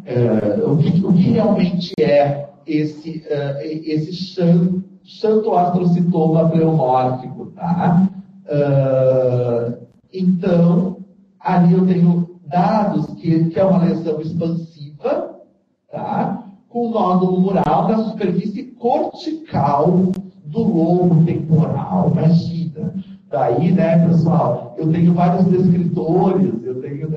O que realmente é esse xantoastrocitoma pleomórfico, tá? Então, ali eu tenho dados que é uma lesão expansiva, tá? Com nódulo mural na superfície cortical do lobo temporal. Imagina. Daí, né, pessoal, eu tenho vários descritores, eu tenho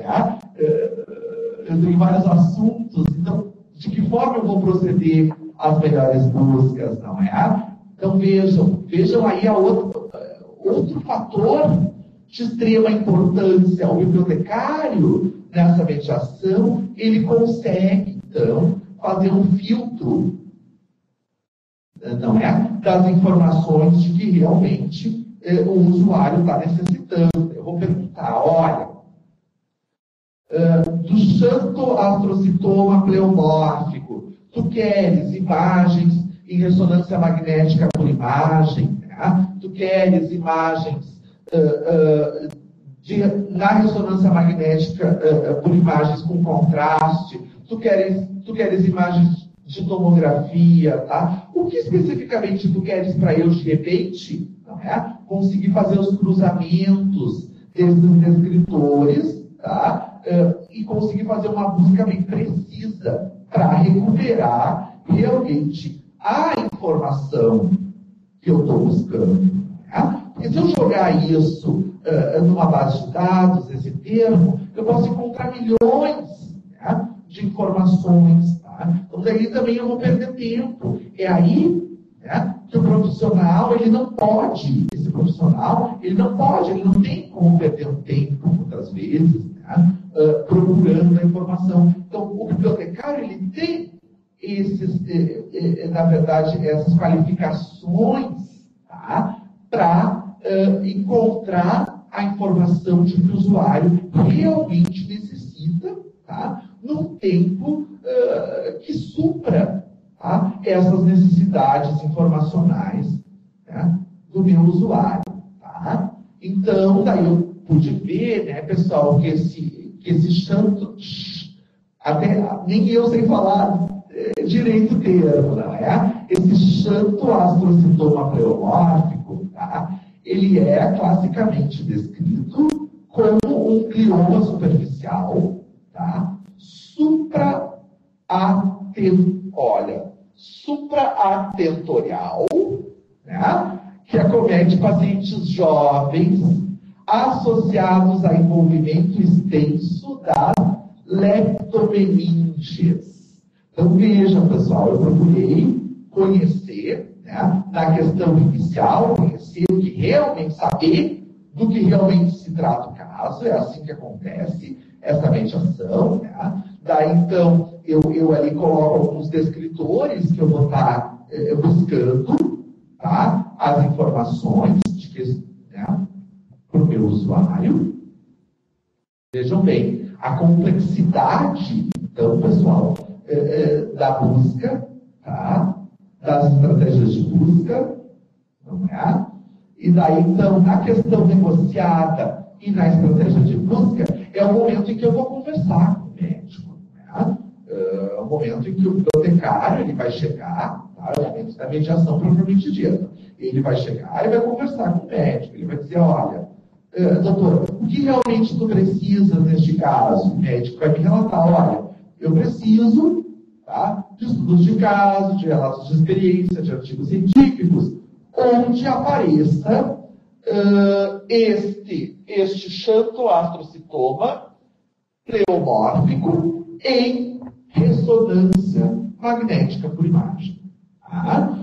vários assuntos, então, de que forma eu vou proceder às melhores buscas, não é? Então, vejam aí outro fator de extrema importância. O bibliotecário, nessa mediação, ele consegue, então, fazer um filtro, não é, das informações de que realmente o usuário está necessitando. Eu vou perguntar, olha, do xantoastrocitoma pleomórfico, tu queres imagens em ressonância magnética por imagem, né? Tu queres imagens na ressonância magnética por imagens com contraste, tu queres imagens de tomografia, tá? O que especificamente tu queres para eu, de repente, não é? Conseguir fazer os cruzamentos desses descritores, tá? E conseguir fazer uma busca bem precisa para recuperar realmente a informação que eu estou buscando. Tá? Porque se eu jogar isso numa base de dados, esse termo, eu posso encontrar milhões, né, de informações. Tá? Então, daí também eu vou perder tempo. É aí, né, que o profissional, ele não tem como perder um tempo, muitas vezes, né, procurando a informação. Então, o bibliotecário, ele tem na verdade, essas qualificações, tá, para encontrar a informação de que o usuário realmente necessita, tá, num tempo que supra, tá, essas necessidades informacionais, né, do meu usuário. Tá? Então, daí eu pude ver, né, pessoal, que esse xanto, até nem eu sei falar direito o termo, não é? Esse xantoastrocitoma pleomórfico, tá? Ele é classicamente descrito como um glioma superficial, tá? Supraatentorial, né? Que acomete pacientes jovens associados a envolvimento extenso das leptomeninges. Então, vejam, pessoal, eu procurei conhecer, né, na questão inicial, conhecer o que realmente, saber do que realmente se trata o caso, é assim que acontece essa mediação, né? Daí, então, eu ali coloco alguns descritores que eu vou estar buscando, tá, as informações de que, né, para o meu usuário. Vejam bem, a complexidade, então, pessoal, da busca, tá, das estratégias de busca, não é? E daí, então, na questão negociada e na estratégia de busca, é o momento em que eu vou conversar com o médico. Né? É o momento em que o bibliotecário ele vai chegar, tá? É o momento da mediação propriamente dita. Ele vai chegar e vai conversar com o médico. Ele vai dizer, olha, doutor, o que realmente tu precisa neste caso? O médico vai me relatar, olha, eu preciso, tá, de estudos de caso, de relatos de experiência, de artigos científicos, onde apareça este xantoastrocitoma pleomórfico em ressonância magnética por imagem. Tá?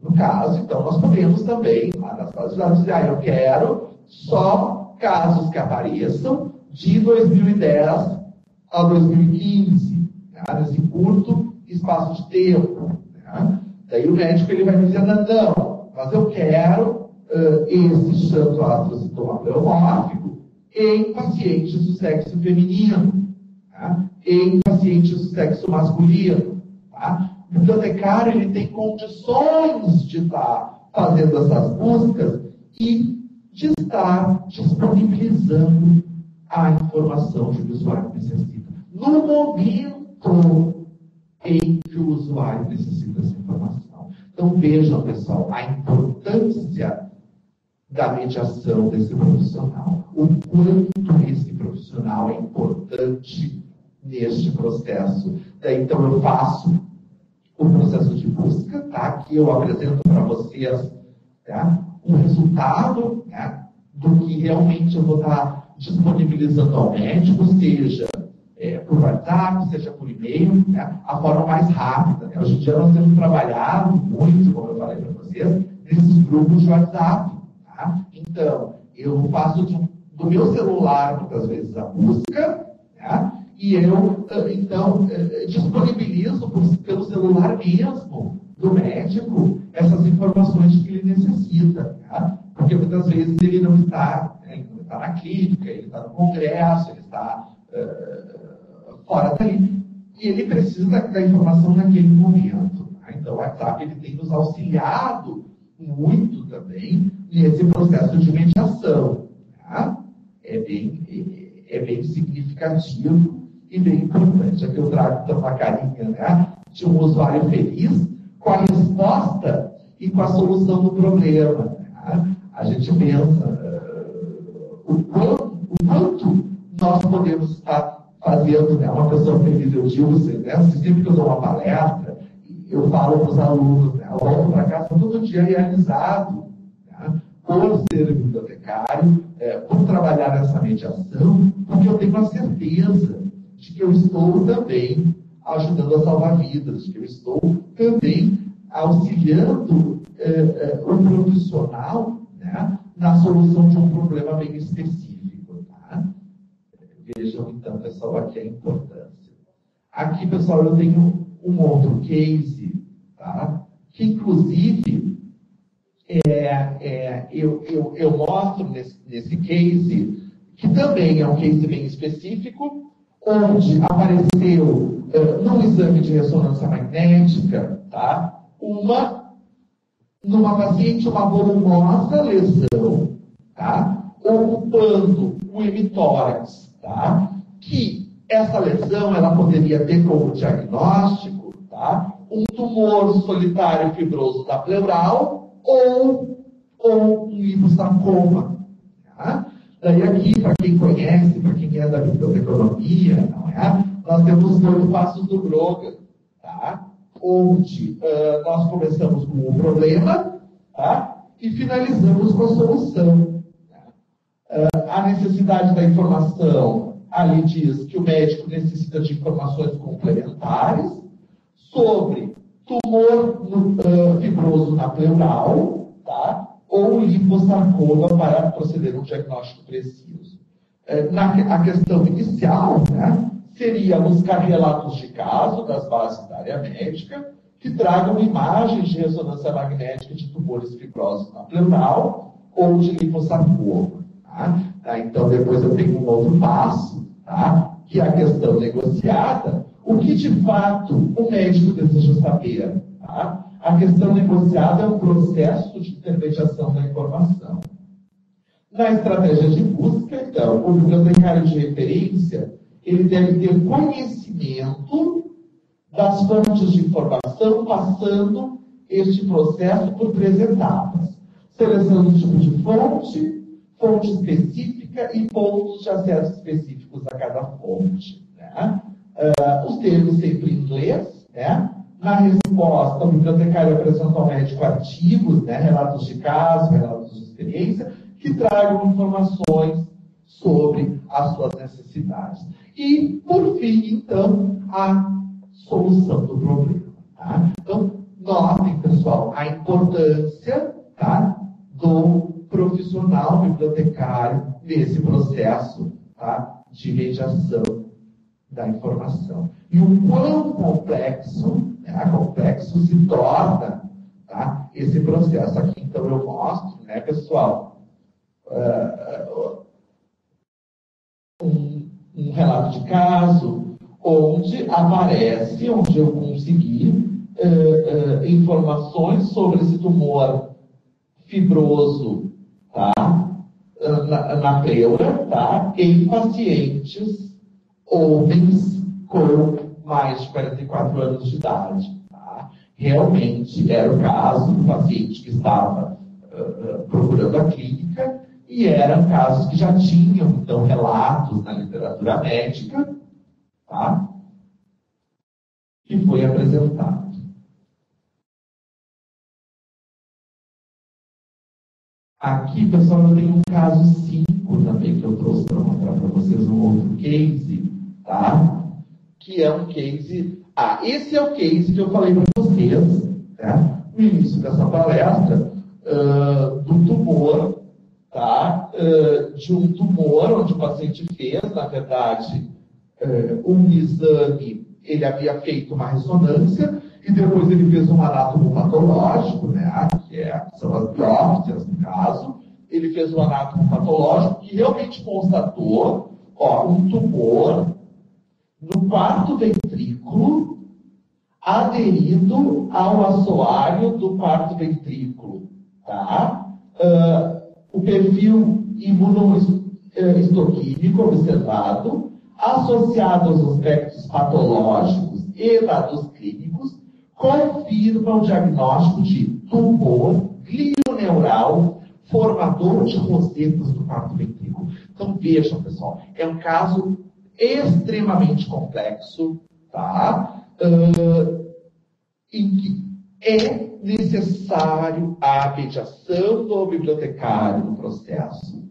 No caso, então, nós podemos também, lá nas bases de dados, dizer, eu quero só casos que apareçam de 2010 a 2015, tá? Nesse curto espaço de tempo. Tá? Daí o médico ele vai dizer, não, mas eu quero esse xantoastrocitoma pleomórfico em pacientes do sexo feminino, tá? Em pacientes do sexo masculino. Tá? O bibliotecário ele tem condições de estar fazendo essas buscas e de estar disponibilizando a informação que o usuário necessita. No momento em que o usuário necessita dessa informação. Então vejam, pessoal, a importância da mediação desse profissional. O quanto esse profissional é importante neste processo. Então eu faço o processo de busca, tá? Aqui eu apresento para vocês, tá, um resultado, né, do que realmente eu vou estar disponibilizando ao médico, seja por WhatsApp, seja por e-mail, né, a forma mais rápida. Né? Hoje em dia nós temos trabalhado muito, como eu falei para vocês, nesses grupos de WhatsApp. Tá? Então, eu faço do meu celular, muitas vezes, a busca, né? E eu, então, disponibilizo pelo celular mesmo do médico essas informações que ele necessita. Tá? Porque muitas vezes ele não está, ele não está na clínica, ele está no congresso, ele está fora dali, e ele precisa da informação naquele momento. Tá? Então, o WhatsApp ele tem nos auxiliado muito também nesse processo de mediação. Tá? É bem significativo e bem importante. Aqui eu trago então uma carinha, né, de um usuário feliz com a resposta e com a solução do problema. Tá? A gente pensa o quanto nós podemos estar fazendo, né, uma pessoa feliz. Eu digo, né, sempre que eu dou uma palestra, eu falo para os alunos, né, eu volto para casa todo dia realizado, né, por ser bibliotecário, por trabalhar nessa mediação, porque eu tenho a certeza de que eu estou também ajudando a salvar vidas, de que eu estou também auxiliando o profissional, né, na solução de um problema bem específico. Tá? Vejam, então, pessoal, aqui a importância. Aqui, pessoal, eu tenho um outro case, tá? Que, inclusive, eu mostro nesse case, que também é um case bem específico, onde apareceu no exame de ressonância magnética, tá? Numa paciente, uma volumosa lesão, tá? Ocupando o hemitórax, tá? Que essa lesão ela poderia ter como diagnóstico, tá? Um tumor solitário fibroso da pleural ou um liposarcoma. Tá? Daí aqui, para quem conhece, para quem é da biblioteconomia, não é? Nós temos os 8 passos do Broca, tá? Onde nós começamos com o problema, tá? E finalizamos com a solução. Tá? A necessidade da informação, ali diz que o médico necessita de informações complementares sobre tumor fibroso na pleural, tá? Ou liposarcoma para proceder a um diagnóstico preciso. A questão inicial, né, seria buscar relatos de caso das bases da área médica que tragam imagens de ressonância magnética de tumores fibrosos na pleural ou de liposarcoma. Tá? Então, depois eu tenho um outro passo, tá? Que é a questão negociada. O que, de fato, o médico deseja saber? Tá? A questão negociada é um processo de intermediação da informação. Na estratégia de busca, então, o bibliotecário de referência, ele deve ter conhecimento das fontes de informação, passando este processo por 3 etapas. Seleção do tipo de fonte específica e pontos de acesso específicos a cada fonte. Né? Os termos sempre em inglês. Né? Na resposta, o bibliotecário apresenta ao médico artigos, né? Relatos de caso, relatos de experiência, que tragam informações sobre as suas necessidades. E, por fim, então, a solução do problema. Tá? Então, notem, pessoal, a importância, tá, do profissional bibliotecário nesse processo, tá, de mediação da informação. E o quão complexo, né, complexo se torna, tá, esse processo. Aqui, então, eu mostro, né, pessoal, um relato de caso onde aparece, onde eu consegui informações sobre esse tumor fibroso, tá, na pleura, tá, em pacientes homens com mais de 44 anos de idade. Tá? Realmente era o caso do paciente que estava procurando a clínica, e eram casos que já tinham, então, relatos na literatura médica, tá? Que foi apresentado. Aqui, pessoal, eu tenho um caso 5 também que eu trouxe para mostrar para vocês um outro case, tá? Que é um case... esse é o case que eu falei para vocês, né? No início dessa palestra, do tumor, tá? De um tumor onde o paciente fez, na verdade, um exame, ele havia feito uma ressonância e depois ele fez um anatomopatológico, né? São as biópsias, no caso. Ele fez um anatomopatológico que realmente constatou, um tumor no quarto ventrículo aderido ao assoalho do quarto ventrículo, tá? O perfil imunohistoquímico observado, associado aos aspectos patológicos e dados clínicos, confirma o diagnóstico de tumor glioneural formador de rosetas do quarto ventrículo. Então, vejam, pessoal, é um caso extremamente complexo, tá? Em que é necessário a mediação do bibliotecário no processo.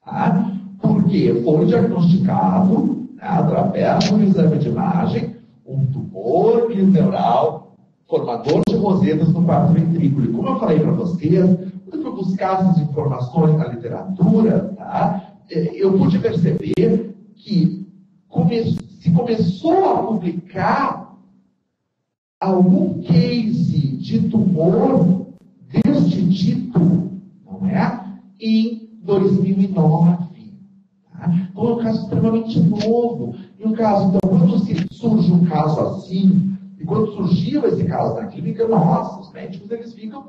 Tá? Porque foi diagnosticado, né, através do exame de imagem, um tumor glioneural formador de rosetas no quarto ventrículo. E como eu falei para vocês, quando eu fui buscar essas informações na literatura, tá, eu pude perceber que se começou a publicar algum case de tumor deste tipo, não é? Em 2009. Tá? Então é um caso extremamente novo. E um caso, então, quando surge um caso assim, e quando surgiu esse caso na clínica, nossa, os médicos eles ficam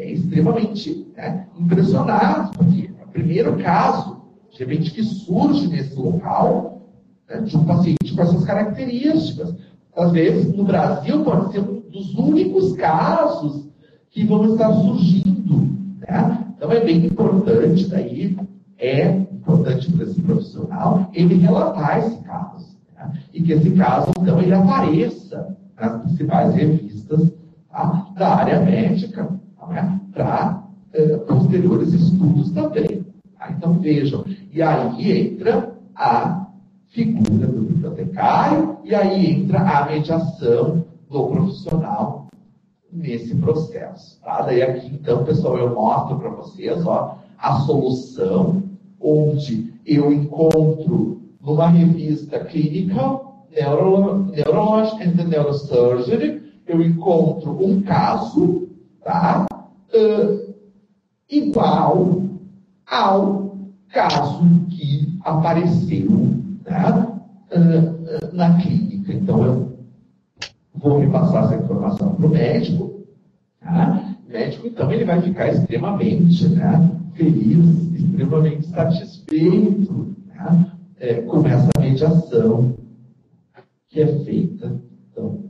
extremamente, né, impressionados, porque é o primeiro caso, de repente, que surge nesse local, né, de um paciente com essas características. Às vezes, no Brasil, pode ser um dos únicos casos que vão estar surgindo. Né? Então, é bem importante, daí, importante para esse profissional, ele relatar esse caso. Né? E que esse caso, então, ele apareça nas principais revistas, tá, da área médica, né? Para posteriores estudos também. Tá? Então, vejam. E aí entra a figura do bibliotecário, e aí entra a mediação do profissional nesse processo. Tá? Daí aqui, então, pessoal, eu mostro para vocês a solução, onde eu encontro numa revista Clinical Neurology and Neurosurgery, eu encontro um caso, tá? Igual ao caso que apareceu, né? Na clínica. Então, eu vou repassar essa informação para o médico, tá? O médico, então, ele vai ficar extremamente, né, feliz, extremamente satisfeito, né, com essa mediação que é feita, então,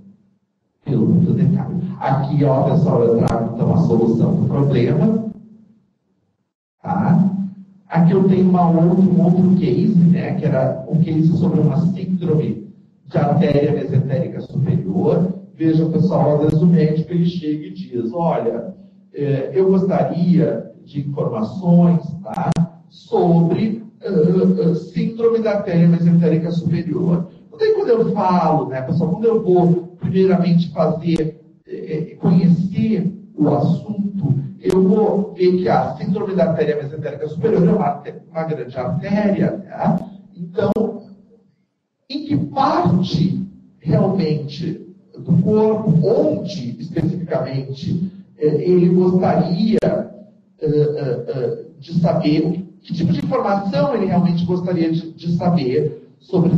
pelo bibliotecário. Aqui, ó, pessoal, eu trago, então, a solução do problema, tá? Aqui eu tenho um outro case, né, que era um case sobre uma síndrome de artéria mesentérica superior. Veja, pessoal, às vezes o médico ele chega e diz, olha, eu gostaria de informações, tá, sobre síndrome da artéria mesentérica superior. Daí quando eu falo, né, pessoal, quando eu vou primeiramente conhecer o assunto, eu vou ver que a síndrome da artéria mesentérica superior é uma grande artéria, né? Então, em que parte realmente do corpo, onde especificamente ele gostaria de saber, que tipo de informação ele realmente gostaria de saber sobre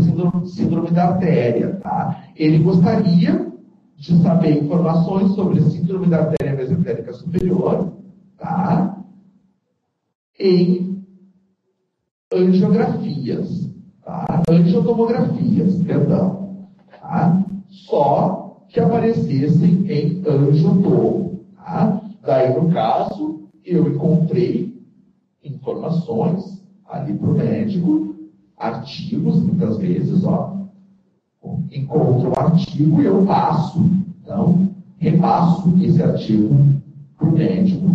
síndrome da artéria, tá? Ele gostaria de saber informações sobre síndrome da artéria mesentérica superior, tá? Em angiografias, tá? Angiotomografias, perdão, tá? Só que aparecessem em angiotomo, tá? Daí, no caso, eu encontrei informações ali para o médico, artigos, muitas vezes, ó, encontro um artigo e eu então, repasso esse artigo para o médico,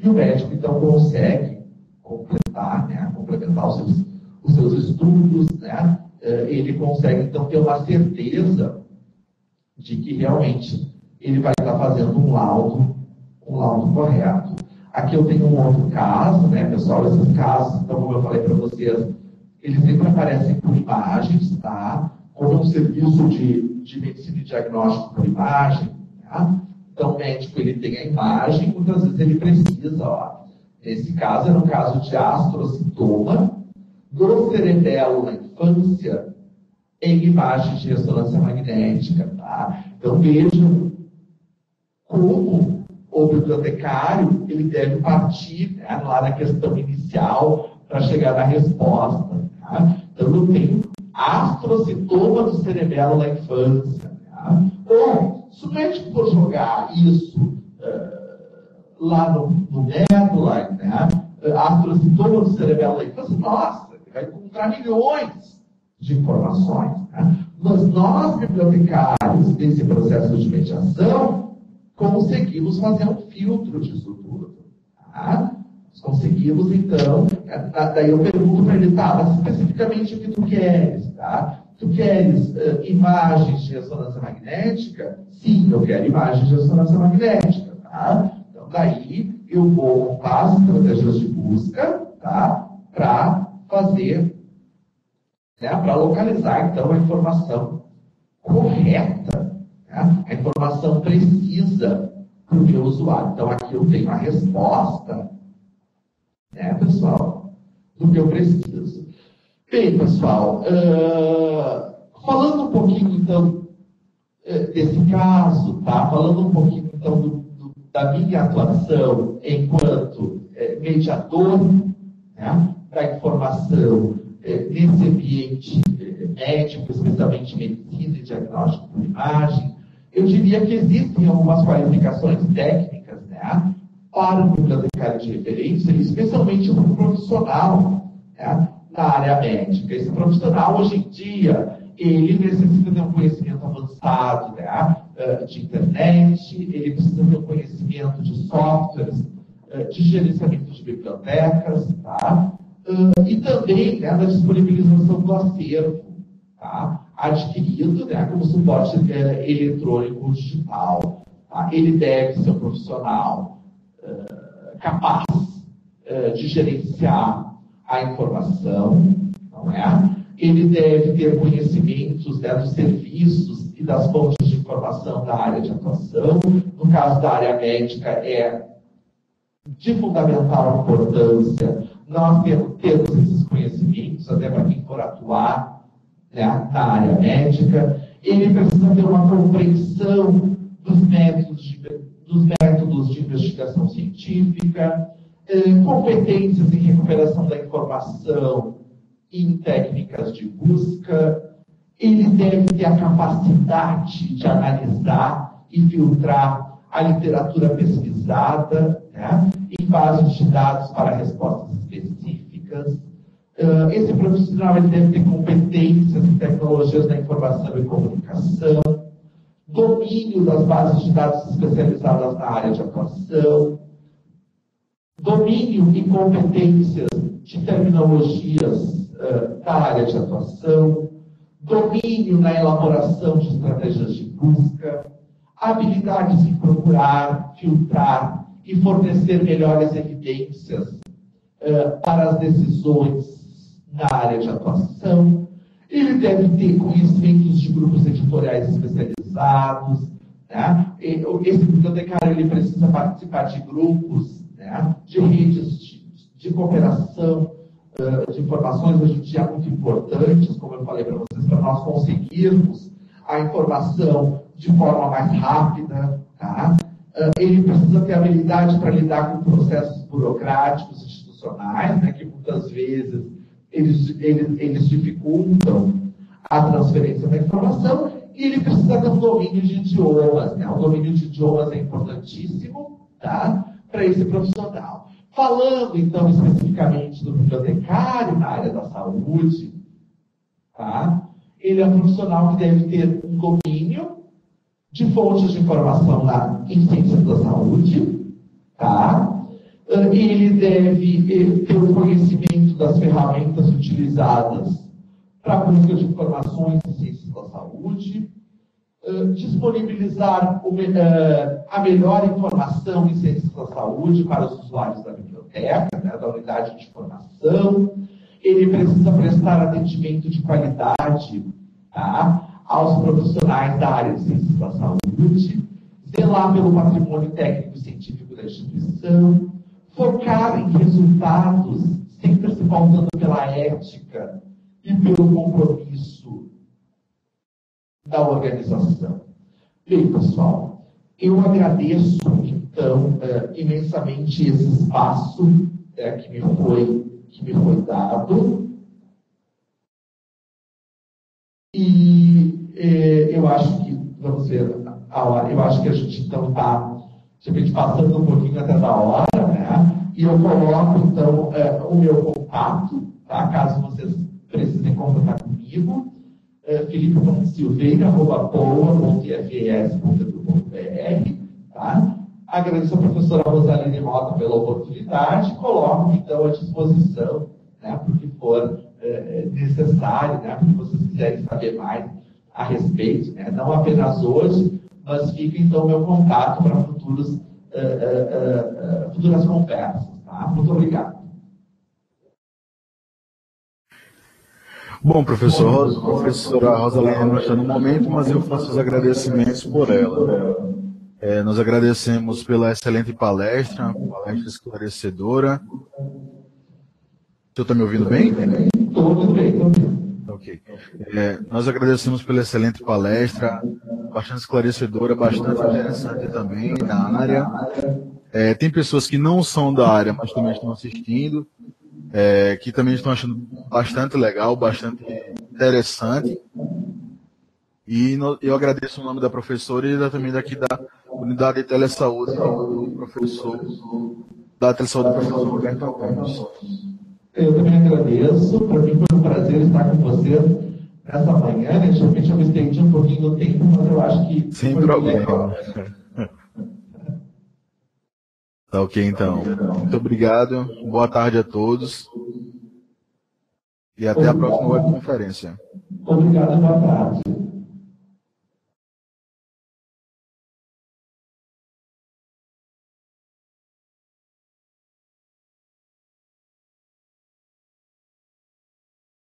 e o médico, então, consegue completar, né, complementar os seus estudos, né, ele consegue, então, ter uma certeza de que realmente ele vai estar fazendo um laudo correto. Aqui eu tenho um outro caso, né, pessoal, esses casos, então, como eu falei para vocês, eles sempre aparecem por imagens, tá? Como é um serviço de medicina e diagnóstico por imagem, tá? Então, o médico, ele tem a imagem, muitas vezes ele precisa, ó, nesse caso, era um caso de astrocitoma do cerebelo na infância em imagens de ressonância magnética, tá? Então, vejam como o bibliotecário, ele deve partir, né, lá na questão inicial para chegar na resposta, tá? Então, eu tenho astrocitoma do cerebelo na infância, tá? Ou, se o médico for jogar isso lá no Medline, né, astrocitoma do cerebelo na infância, nossa, ele vai encontrar milhões de informações, né? Mas nós, bibliotecários, desse processo de mediação, conseguimos fazer um filtro disso tudo, tá? Conseguimos, então, daí eu pergunto para ele, tá, mas especificamente o que tu queres, tá? Tu queres imagens de ressonância magnética? Sim, eu quero imagens de ressonância magnética, tá? Então, daí eu vou montar as estratégias de busca, tá? Para fazer, né, para localizar, então, a informação correta, né? A informação precisa para o meu usuário. Então, aqui eu tenho a resposta, né, pessoal, do que eu preciso. Bem, pessoal, falando um pouquinho, então, desse caso, tá? Falando um pouquinho, então, da minha atuação enquanto mediador, né, da informação nesse ambiente médico, especialmente medicina e diagnóstico por imagem, eu diria que existem algumas qualificações técnicas, né, para o bibliotecário de referência, especialmente para o profissional, né, na área médica. Esse profissional, hoje em dia, ele necessita ter um conhecimento avançado, né, de internet, ele precisa ter um conhecimento de softwares, de gerenciamento de bibliotecas, tá? E também, né, da disponibilização do acervo, tá, adquirido, né, como suporte eletrônico digital. Tá? Ele deve ser um profissional capaz de gerenciar a informação, não é? Ele deve ter conhecimento requisitos, né, dos serviços e das fontes de informação da área de atuação. No caso da área médica, é de fundamental importância nós termos esses conhecimentos, até para quem for atuar, né, na área médica. Ele precisa ter uma compreensão dos métodos de investigação científica, competências em recuperação da informação e em técnicas de busca. Ele deve ter a capacidade de analisar e filtrar a literatura pesquisada, né, em bases de dados para respostas específicas. Esse profissional ele deve ter competências em tecnologias da informação e comunicação, domínio das bases de dados especializadas na área de atuação, domínio e competências de terminologias da área de atuação, domínio na elaboração de estratégias de busca, habilidades em procurar, filtrar e fornecer melhores evidências para as decisões na área de atuação. Ele deve ter conhecimentos de grupos editoriais especializados, né? Esse bibliotecário ele precisa participar de grupos, né, de redes de cooperação de informações, hoje em dia muito importantes, como eu falei para vocês, para nós conseguirmos a informação de forma mais rápida. Tá? Ele precisa ter habilidade para lidar com processos burocráticos institucionais, né, que muitas vezes eles dificultam a transferência da informação, e ele precisa ter um domínio de idiomas. Né? O domínio de idiomas é importantíssimo, tá, para esse profissional. Falando, então, especificamente do bibliotecário na área da saúde, tá? Ele é um profissional que deve ter um domínio de fontes de informação em ciências da saúde, tá? Ele deve ter o conhecimento das ferramentas utilizadas para a busca de informações em ciências da saúde, disponibilizar a melhor informação em ciências da saúde para os usuários da biblioteca, né, da unidade de informação. Ele precisa prestar atendimento de qualidade, tá, aos profissionais da área de ciências da saúde, zelar pelo patrimônio técnico e científico da instituição, focar em resultados, sempre se pautando pela ética e pelo compromisso da organização. Bem, pessoal, eu agradeço, então, imensamente esse espaço que me foi dado. E eu acho que, vamos ver a hora, eu acho que a gente, então, está, de repente, passando um pouquinho até da hora, né? E eu coloco, então, o meu contato, tá? Caso vocês precisem contatar comigo, felipe.silveira@poa.fes.edu.br, tá? Agradeço a professora Rosaline Mota pela oportunidade, coloco, então, à disposição, né, para o que for necessário, né, porque vocês quiserem saber mais a respeito, né, não apenas hoje, mas fica, então, meu contato para futuras conversas. Tá? Muito obrigado. Bom, professora Rosaline não está no momento, mas eu faço os agradecimentos por ela. Nós agradecemos pela excelente palestra esclarecedora. O senhor está me ouvindo bem? Tudo bem. Ok. Nós agradecemos pela excelente palestra, bastante esclarecedora, bastante interessante também na área. Tem pessoas que não são da área, mas também estão assistindo, que também estão achando bastante legal, bastante interessante. E eu agradeço o nome da professora e também daqui da Unidade de Telesaúde, do professor Roberto Alves. Eu também agradeço. Para mim foi um prazer estar com vocês nessa manhã. Né? De repente eu me estendi um pouquinho no tempo, mas eu acho que sem problema. Tá ok, então. Muito obrigado. Boa tarde a todos. E até a próxima webconferência. Obrigado, boa tarde.